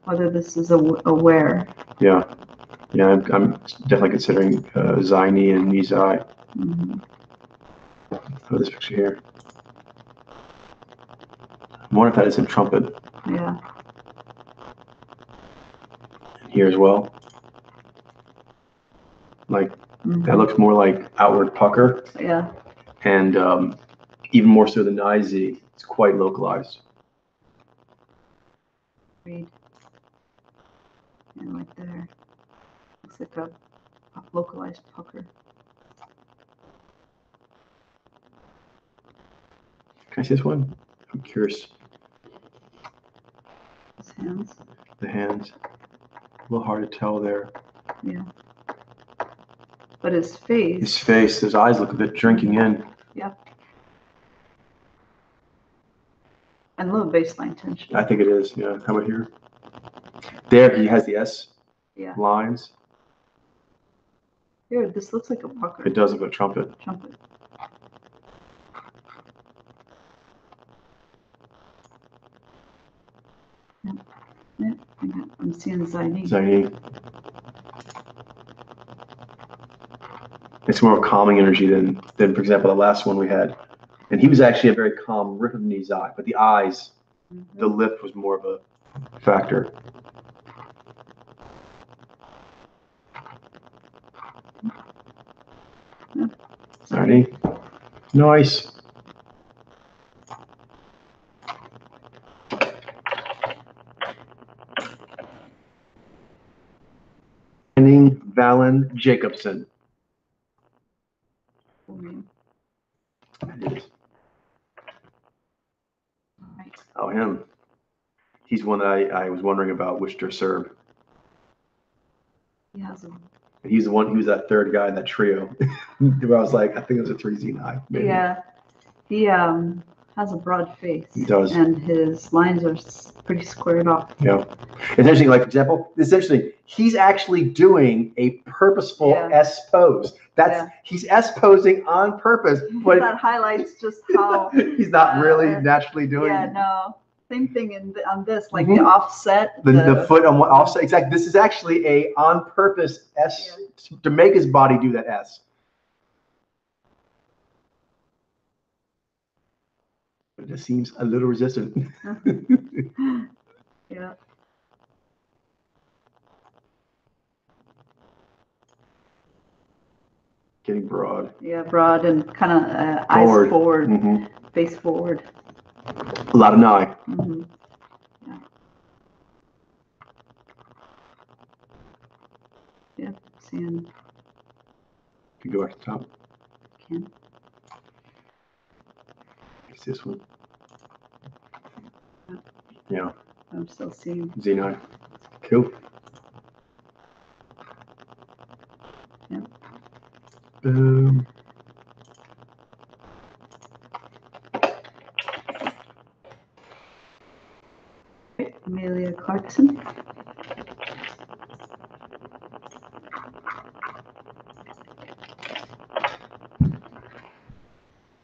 whether this is aware. Yeah. Yeah, I'm definitely considering Zini and Nizai. Oh, this picture here. I wonder if that is in trumpet. Yeah. Here as well. Like, that looks more like outward pucker. Yeah. And even more so than Nizi, it's quite localized. Read. And right there. Looks like a localized pucker. Can I see this one? I'm curious. His hands. The hands. A little hard to tell there. Yeah. But his face. His eyes look a bit drinking in. Yeah. And a little baseline tension. I think it is, yeah. How about here? There, he has the S lines. Here, this looks like a pucker. It does look like a trumpet. Trumpet. Yeah, I'm seeing Zini. It's more of a calming energy than, for example, the last one we had And he was actually a very calm riff of Ni's eye, but the eyes, Mm-hmm. the lift was more of a factor. Yeah. Alrighty. Nice. Henning Valen Jacobson. Mm-hmm. That is. All right. Oh, him. He's one that I was wondering about which to serve. He has a He's the one. He was that third guy in that trio. Where I was like, I think it was a 3Z9. Maybe. yeah. He has a broad face. He does. And his lines are pretty squared off. Yeah. It's interesting. Like for example, it's interesting. He's actually doing a purposeful Yeah. S pose. That's he's S posing on purpose, but that highlights just how he's not really naturally doing. Yeah, no. Same thing on this, like Mhm. the offset. The foot on what offset. Exactly. This is actually a on purpose S to make his body do that S. But it just seems a little resistant. Yeah. Getting broad. Yeah, broad and kind of eyes forward, Mm-hmm. face forward. A lot of Ni. Mm-hmm. Yeah. Yeah, seeing. Can go back to the top. Can. It's this one. Yeah. I'm still seeing. Z9. Cool. Yeah. Boom. Amelia Clarkson.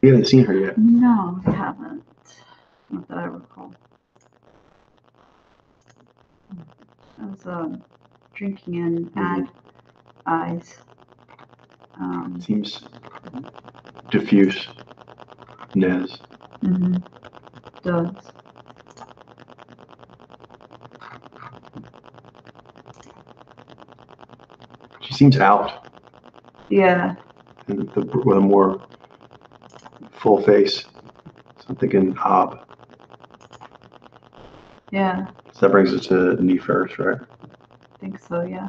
We haven't seen her yet. No, I haven't. Not that I recall. I was drinking in Ad Eyes. Seems diffuse. Nez. Mm-hmm. Does. She seems out. Yeah. And with a more full face. So I'm thinking Hob. Yeah. So that brings us to Ni first, right? I think so, yeah.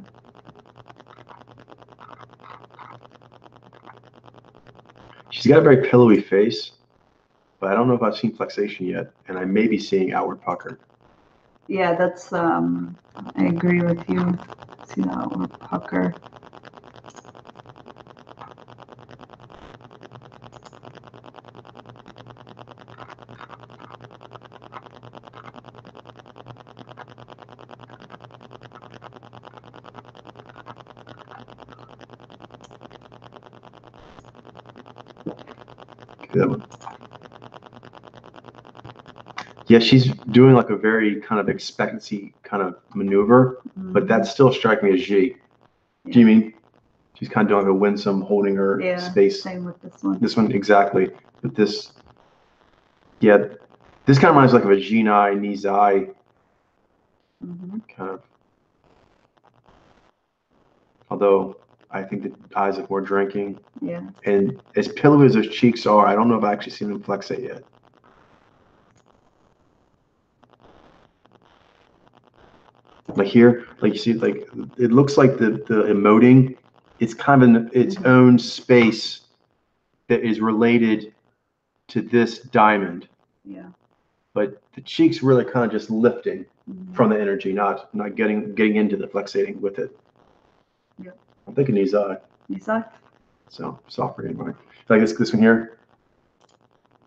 She's got a very pillowy face, but I don't know if I've seen flexation yet, and I may be seeing outward pucker. Yeah, that's I agree with you. See that or pucker. That one. Yeah, she's doing like a very kind of expectancy kind of maneuver, but that's still striking me as G. Do you mean? She's kind of doing a winsome, holding her space. Same with this one. This one, exactly. But this, yeah, this kind of reminds me like of a G9, Ni's eye kind of. Although I think the eyes look more drinking. Yeah. And as pillowy as those cheeks are, I don't know if I've actually seen them flexate yet. Like here, like you see, like it looks like the emoting, it's kind of in its own space that is related to this diamond. Yeah. But the cheeks really kind of just lifting from the energy, not getting into the flexating with it. Yeah. I'm thinking Ni's eye. Ni's eye. So soft for anybody. Like this one here.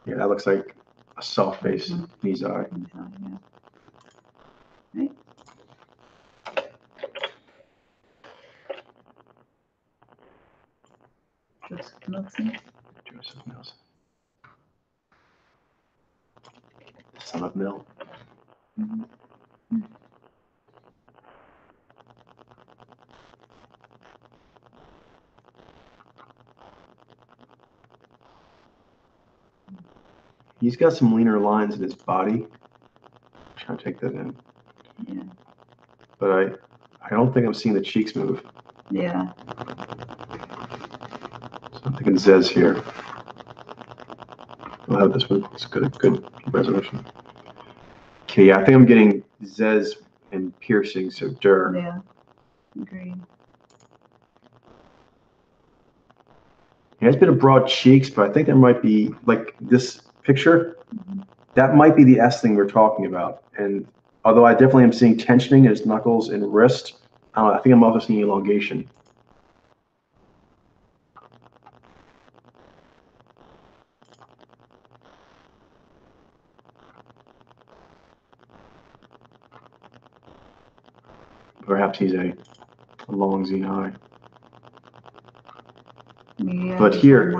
Yeah, that looks like a soft face Ni's eye. Ni's eye, yeah. Right. Joseph Nelson. Joseph Nelson. The son of Mill. He's got some leaner lines in his body. I'm trying to take that in. Yeah. But I don't think I'm seeing the cheeks move. Yeah. So I'm thinking Zez here. We'll have this one. It's good resolution. Okay, yeah, I think I'm getting Zez and piercing, so Dur. Yeah. Agreed. He has a bit of broad cheeks, but I think there might be, like this picture, that might be the S thing we're talking about. And although I definitely am seeing tensioning in his knuckles and wrist, I think I'm also seeing elongation. Perhaps he's a long Xeni. Yeah, But here,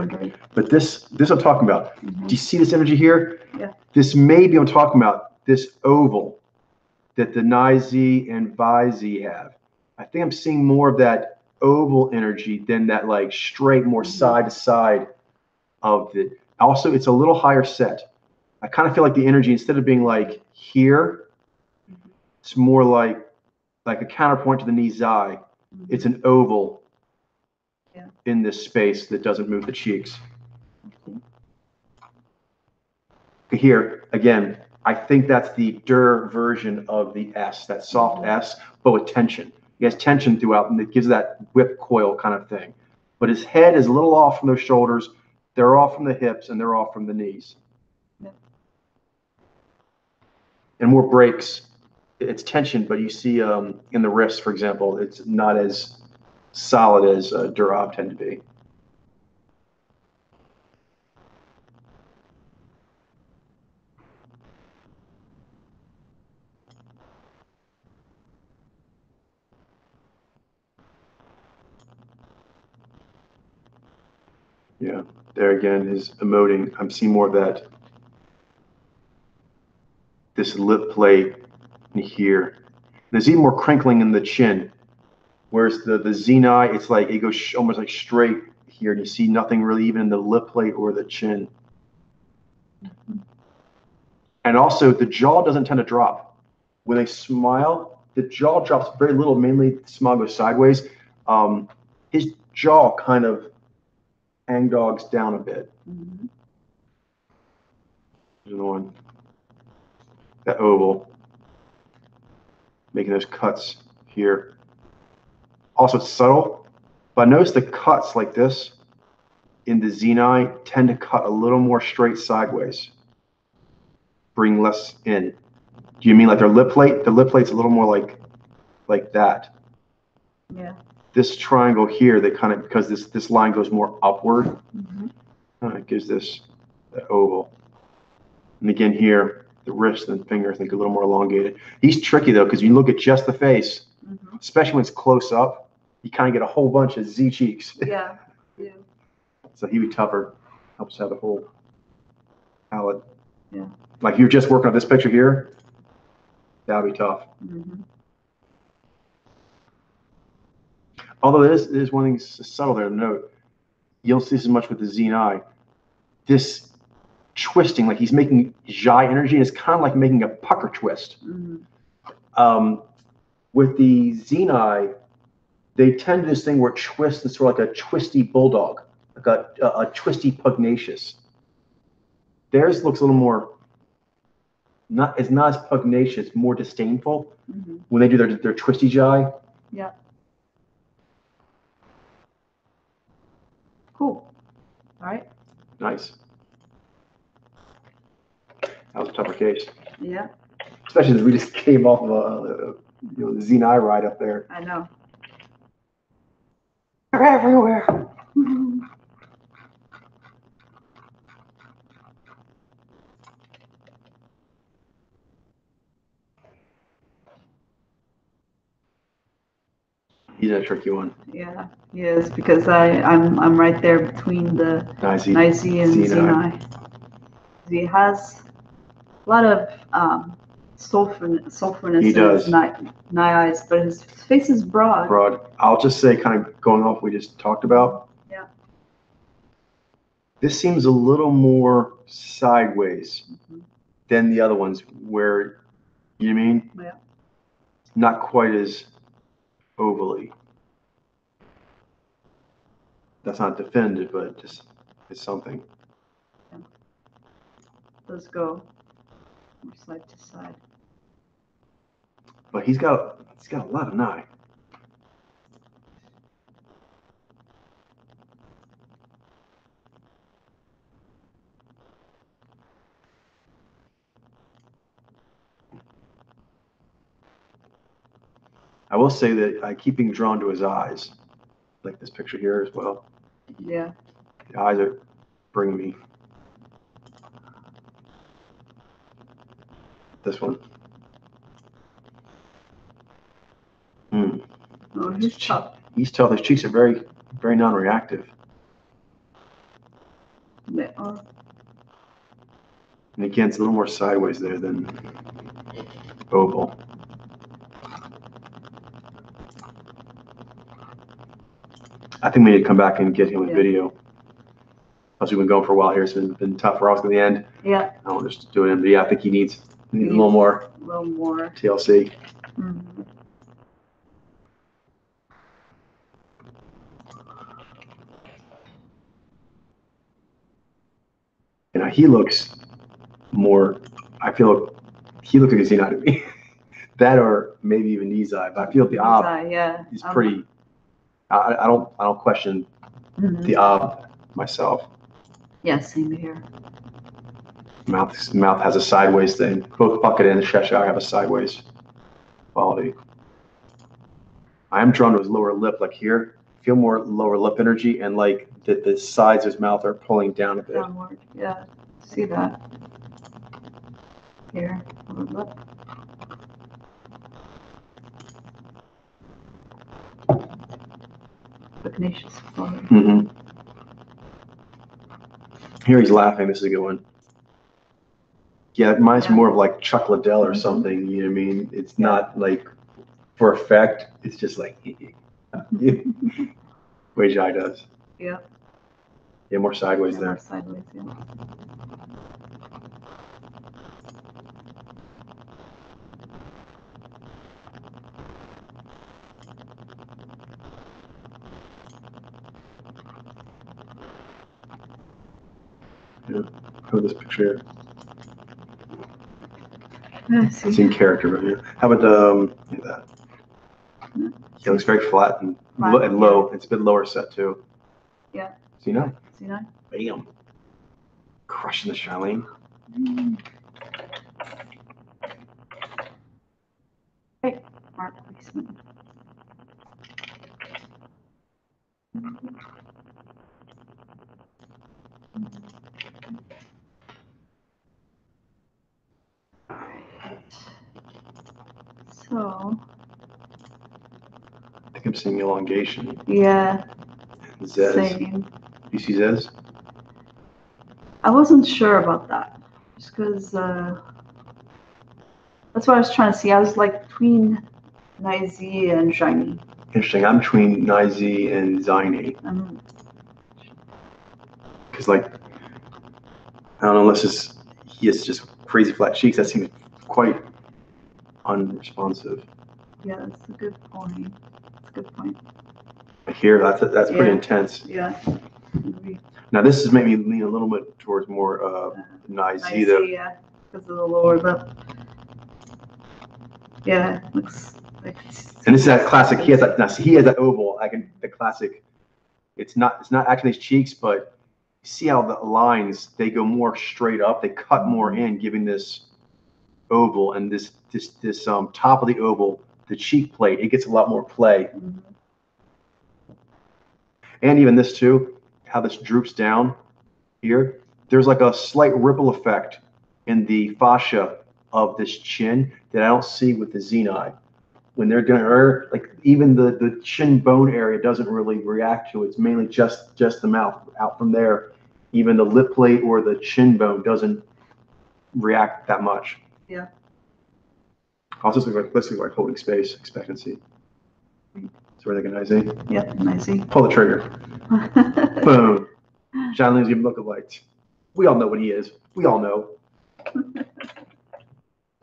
but this I'm talking about. Do you see this energy here? Yeah. This maybe I'm talking about, this oval that the Nizi and Vizi have. I think I'm seeing more of that oval energy than that like straight, more side to side of it. Also, it's a little higher set. I kind of feel like the energy, instead of being like here, it's more like a counterpoint to the Nizai. It's an oval in this space that doesn't move the cheeks. Here, again, I think that's the Dur version of the S, that soft S, but with tension. He has tension throughout, and it gives that whip coil kind of thing. But his head is a little off from those shoulders. They're off from the hips, and they're off from the knees. Yeah. And more breaks. It's tension, but you see in the wrists, for example, it's not as solid as Durab tend to be. Yeah, there again, his emoting. I'm seeing more of that. This lip plate in here. There's even more crinkling in the chin. Whereas the Xeni, it's like it goes almost like straight here, and you see nothing really even in the lip plate or the chin. And also, the jaw doesn't tend to drop. When they smile, the jaw drops very little, mainly the smile goes sideways. His jaw kind of hang-dogs down a bit. There's another one. That oval. Making those cuts here. Also, it's subtle, but notice the cuts like this in the Xeni tend to cut a little more straight sideways. Bring less in. Do you mean like their lip plate? The lip plate's a little more like that. Yeah. This triangle here, they kind of, because this line goes more upward, it gives this the oval. And again here, the wrist and finger, I think, a little more elongated. He's tricky though, because you look at just the face, especially when it's close up, you kind of get a whole bunch of Z cheeks. Yeah. Yeah. So he'd be tougher. Helps have the whole palette. Yeah. Like you're just working on this picture here, that would be tough. Although there's one thing subtle there to note. You don't see this as much with the Xeni. This twisting, like he's making Jai energy, and it's kind of like making a pucker twist. With the Xeni, they tend to do this thing where it twists, it's sort of like a twisty bulldog, like a twisty pugnacious. Theirs looks a little more, it's not as pugnacious, more disdainful when they do their twisty Jai. Yeah. Cool. All right. Nice. That was a tougher case. Yeah. Especially as we just came off of a Xeni ride up there. I know. They're everywhere. He's a tricky one. Yeah, he is, because I'm right there between the Nizi and Xeni. He has a lot of sulfurness He in does. his eyes, but his face is broad. Broad. I'll just say, kind of going off what we just talked about. Yeah. This seems a little more sideways than the other ones where, you know what I mean? Yeah. Not quite as ovally. That's not defended, but just it's something. Yeah. Let's go from side to side. But he's got a lot of nine. I will say that I keep being drawn to his eyes, like this picture here as well. Yeah. The eyes are bringing me. This one. Oh, he's tough. He's tough. His cheeks are very, very non-reactive. Yeah. Oh. And again, it's a little more sideways there than oval. I think we need to come back and get him a video. Plus, we've been going for a while here, so it's been tough for us in the end. Yeah. I don't just do it, but yeah, I think he needs a little more. A little more TLC. Mm-hmm. You know, he looks more. I feel he looks like a Xenite to me. That or maybe even Nizai, but I feel the Ob is pretty. I don't question the Ob myself. Yeah, same here. Mouth has a sideways thing. Both Bucket and the Cheshire have a sideways quality. I am drawn to his lower lip, like here. Feel more lower lip energy, and like the sides of his mouth are pulling down a bit. Downward, yeah. See that? Here, lower lip. Pugnacious flow. Here he's laughing. This is a good one. Yeah, it reminds me more of like Chuck Liddell or something. You know what I mean? It's not like for effect. It's just like way Jai does. Yeah. Yeah, more sideways there. More sideways, yeah. Yeah, how about this picture? I see. It's in character, but yeah. How about that? It looks very flat and low. It's a bit lower set too. Yeah. See now? See now? Bam. Crushing the Charlene. Hey, mark placement. So. I think I'm seeing elongation. Yeah. Zez. Same. You see Zez? I wasn't sure about that, just because that's what I was trying to see. I was like between Nizi and Shiny. Interesting. I'm between Nizi and Ziny. Because like, I don't know, unless he has just crazy flat cheeks. That seems quite unresponsive. Yeah, that's a good point. That's a good point. Here, that's pretty intense. Yeah. Now this is maybe lean a little bit towards more Nizi though. Yeah, because of the lower lip. Yeah, looks like. And this is that classic. He has that. Now, see, he has that oval. The classic. It's not actually his cheeks, but see how the lines they go more straight up. They cut more in, giving this oval and this top of the oval, the cheek plate. It gets a lot more play. And even this too, how this droops down here. There's like a slight ripple effect in the fascia of this chin that I don't see with the Xenite. When they're doing it, like even the chin bone area doesn't really react to it. It's mainly just the mouth. Out from there, even the lip plate or the chin bone doesn't react that much. Yeah. Also, this looks like holding space, expectancy. So we're thinking Nizi. Yep, Nizi. Pull the trigger. Boom. John Lee's even look alike. We all know what he is. We all know.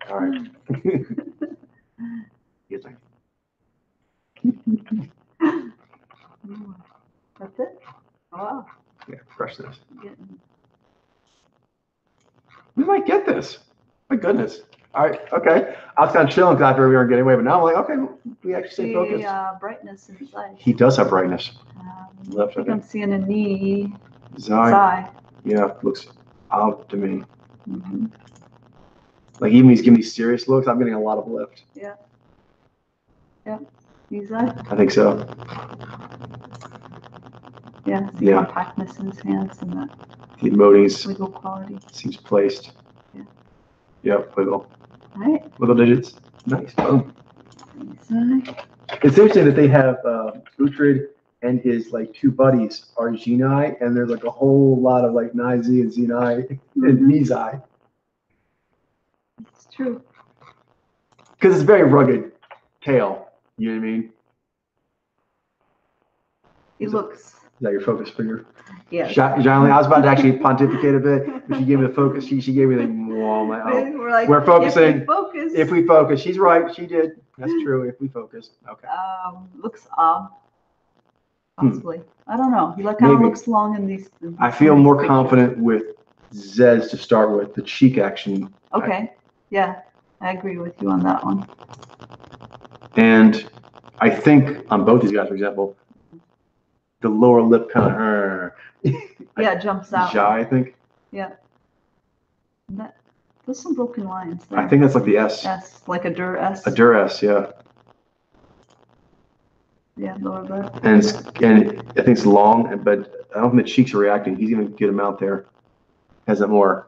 All right. Here's my- That's it? Oh, wow. Yeah, crush this. Getting- We might get this. My goodness. All right. Okay. I was kind of chilling because I thought we weren't getting away, but now I'm like, okay, we actually stay focused. The brightness in his eyes. He does have brightness. I think I'm seeing a knee. Zai. Yeah, looks odd to me. Mm-hmm. Like even when he's giving these serious looks, I'm getting a lot of lift. Yeah. Yeah. He's eye. I think so. Yeah. The Yeah. compactness in his hands and that The emoting wiggle quality. seems placed. Yeah. Yep, wiggle. All right. Wiggle digits. Nice. Boom. He's eye. It's interesting that they have Uhtred and his like two buddies are Genii, and there's like a whole lot of like Nizi and Zenai and Nizai. It's true. Because it's very rugged tail. You know what I mean? He looks. Is that your focus figure? Yeah. John, I was about to actually pontificate a bit, but she gave me the focus. She gave me the wall. My We're like, we're focusing. If we focus. If we focus, she's right. She did. That's true. If we focus, okay. Looks odd. Possibly. I don't know. He like kind of Maybe. looks long in these. I feel more confident with Zez to start with, the cheek action. Okay. Yeah, I agree with you on that one. And I think on both these guys, for example, the lower lip kind of Yeah, it jumps out. shy, I think. Yeah. There's some broken lines there. I think that's like the S. S, like a dur S. A dur S, yeah. Yeah, lower lip. And I think it's long, but I don't think the cheeks are reacting. He's gonna get him out there. Has that more,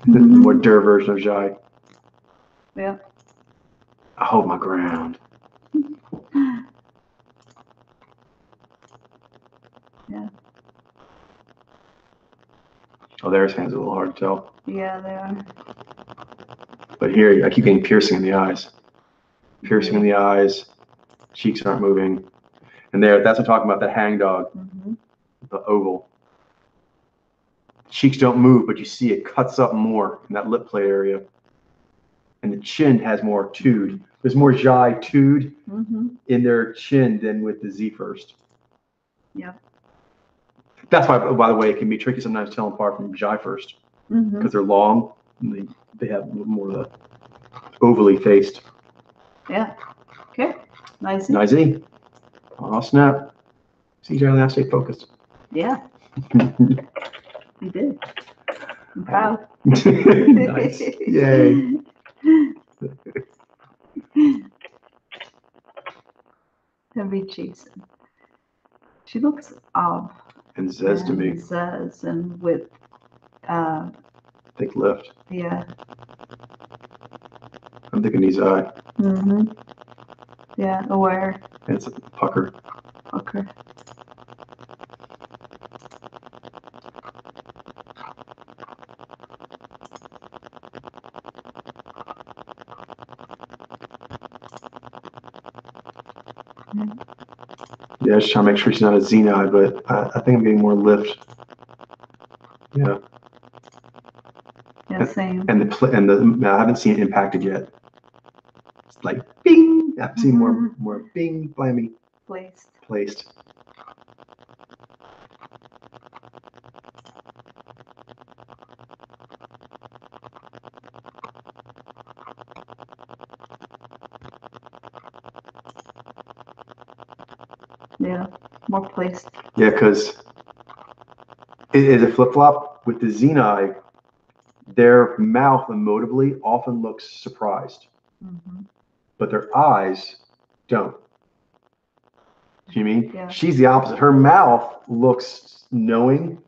more dur version of Jai. Yeah. I hold my ground. Yeah. Oh, there his hands are a little hard to tell. Yeah, they are. But here, I keep getting piercing in the eyes. Piercing in the eyes. Cheeks aren't moving. And there, that's what I'm talking about, the hangdog, the oval. Cheeks don't move, but you see it cuts up more in that lip plate area. And the chin has more tude. There's more Jai tude in their chin than with the Z first. Yeah. That's why, by the way, it can be tricky sometimes telling apart from Jai first. Because they're long and they have a little more of the ovally faced. Yeah. Okay. Nice. Nice. Oh, snap. See, Jai, now stay focused. Yeah. You did. I'm proud. Nice. Yay. Heavy Jason. She looks odd. And Zez to me. Zez and with Thick lift. yeah. I'm thinking he's eye. Yeah, aware. And it's a pucker. Okay. Yeah, just trying to make sure she's not a Xeni, but I think I'm getting more lift. Yeah. Yeah, same. And I haven't seen it impacted yet. It's like bing. I've seen more bing, blammy. Placed. Yeah, more placed. Yeah, because it is a flip-flop with the Xeni. Their mouth emotively often looks surprised, but their eyes don't. Do you mean? Yeah. She's the opposite. Her mouth looks knowing,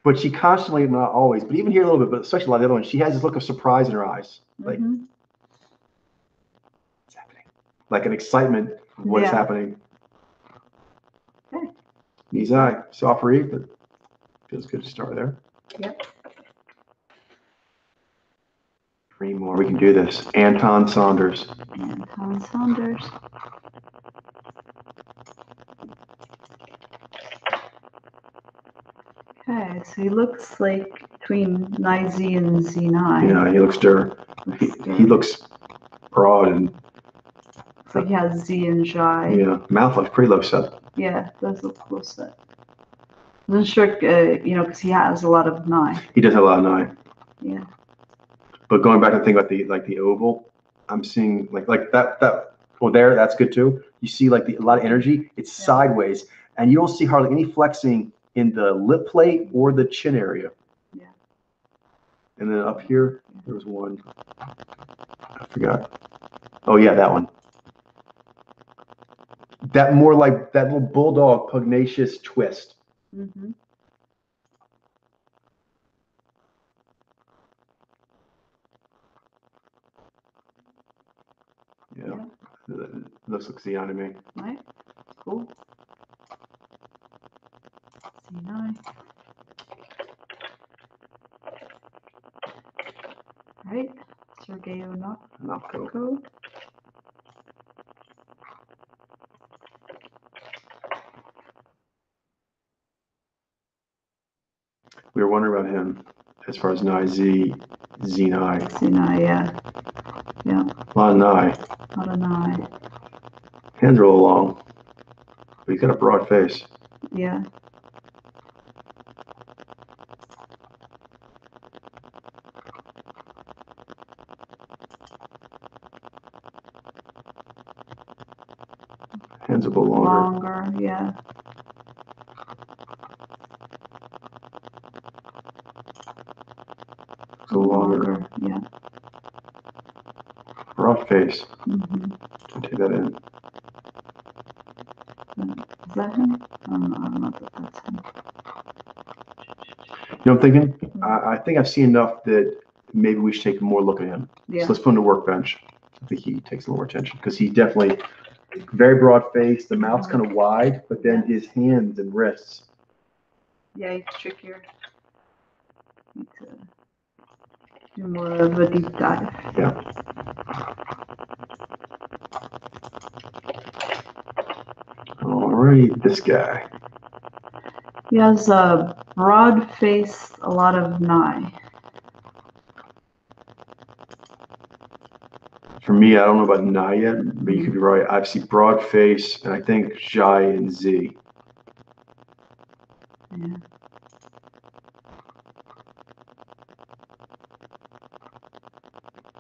but she constantly, not always, but even here a little bit, but especially a lot of the other ones, she has this look of surprise in her eyes. Like, what's happening? Like an excitement of what is happening. Okay. Knees eye, soft read, but feels good to start there. Yep. 3 more. We can do this. Anton Saunders. Anton Saunders. Okay, so he looks like between Nizi and Z9. Yeah, he looks he looks broad and It's like he has Z and Jai. yeah, mouth looks pretty low set. Yeah, it does look close set. Wasn't sure, because he has a lot of Nai. He does have a lot of nine. Yeah. But going back to the thing about the oval, I'm seeing like that well there, that's good too. You see like a lot of energy. It's sideways, and you don't see hardly any flexing in the lip plate or the chin area. Yeah. And then up here, there was one. I forgot. Oh yeah, that one. That more like that little bulldog pugnacious twist. Mm-hmm. Yeah. Looks like Xeon to me. Right. Cool. Z9. Right. Sergeyo Nopko. code. We were wondering about him as far as Nye Z, Xenai. Z9, yeah. Yeah. A lot of Nye. Not an eye. Hands are a little long, but he's got a broad face. Yeah. Hands a little longer. Longer, yeah. A little longer. Yeah. Broad face. Mm-hmm. Take that in. Is that him? I don't know if that's him. You know what I'm thinking? I think I've seen enough that maybe we should take a more look at him. Yeah. So let's put him to workbench. I think he takes a little more attention because he's definitely very broad face. The mouth's kind of wide, but then his hands and wrists. Yeah, he's trickier. Need to do more of a deep dive. Yeah. Alright, this guy. He has a broad face, a lot of Nai. For me, I don't know about Na yet, but you could be right. I see broad face, and I think Jai and Z. Yeah.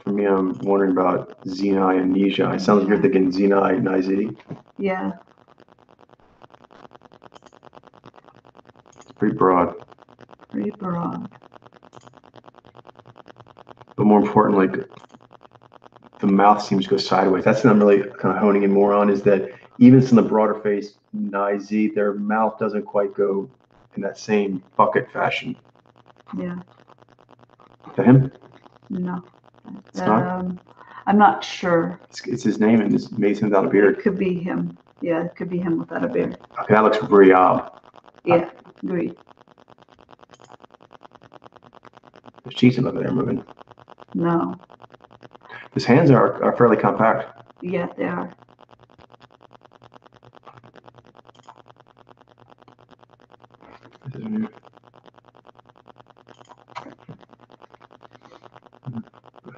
For me, I'm wondering about Zenai and Nijai. It sounds like you're thinking Zenai and Nizi. Yeah. It's pretty broad. Pretty broad. But more important, like the mouth seems to go sideways. That's what I'm really kind of honing in more on, is that even some of the broader face Nizi, their mouth doesn't quite go in that same bucket fashion. Yeah. Is that him? No. It's not? I'm not sure. It's his name and it's Mason without a beard. It could be him. Yeah, it could be him without a beard. Okay, that looks very odd. Yeah, agreed. His cheeks look like they're moving. No. His hands are fairly compact. Yeah, they are.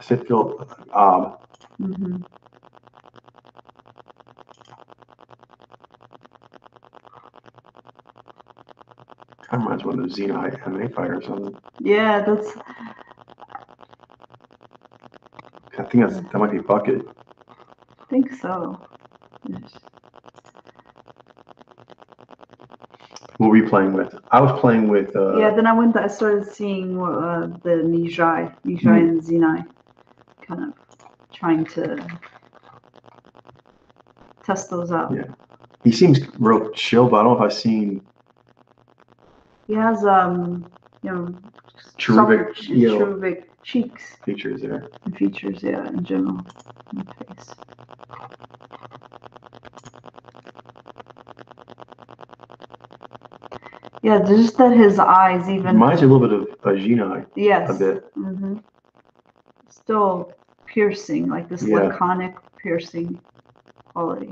Sit feel odd. Mm-hmm. Kind of reminds me of one of those Xenai MMA fighters. Yeah, that's. I think that might be Bucket. I think so. What were you playing with? I was playing with. Yeah, then I started seeing the Nijai and Zenai, kind of trying to test those out. Yeah, he seems real chill, but I don't know if I've seen. He has Cherubic, cherubic cheeks features there. and features, yeah, in general, in the face. Yeah, just that his eyes even. Reminds me a little bit of Xenai. Yes. A bit. Mm-hmm. Still piercing, like this laconic piercing quality.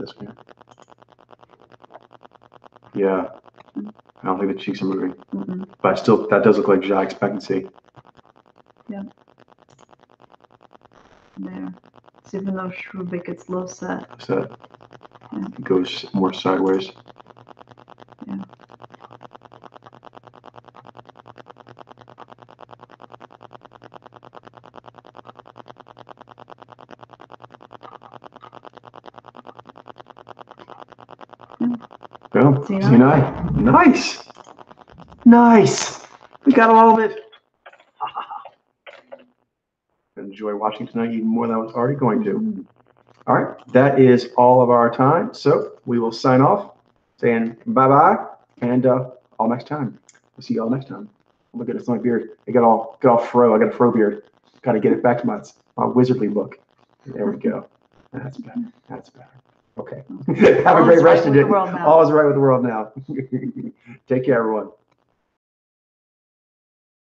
this one. Yeah. I don't think the cheeks are moving. Mm-mm. But still, that does look like GI expectancy. Yeah. There. So even though Shrubik gets low set. So Yeah. it goes more sideways. Yeah. Boom. C9. C9. Nice. Nice. We got all of it. Enjoy watching tonight even more than I was already going to. Mm-hmm. All right. That is all of our time. So we will sign off saying bye-bye and all next time. We'll see you all next time. Oh my goodness, my beard. I got all fro. I got a fro beard. Got to get it back to my wizardly look. There we go. That's better. That's better. Okay. Have a great rest of the day. All is right with the world now. Take care, everyone.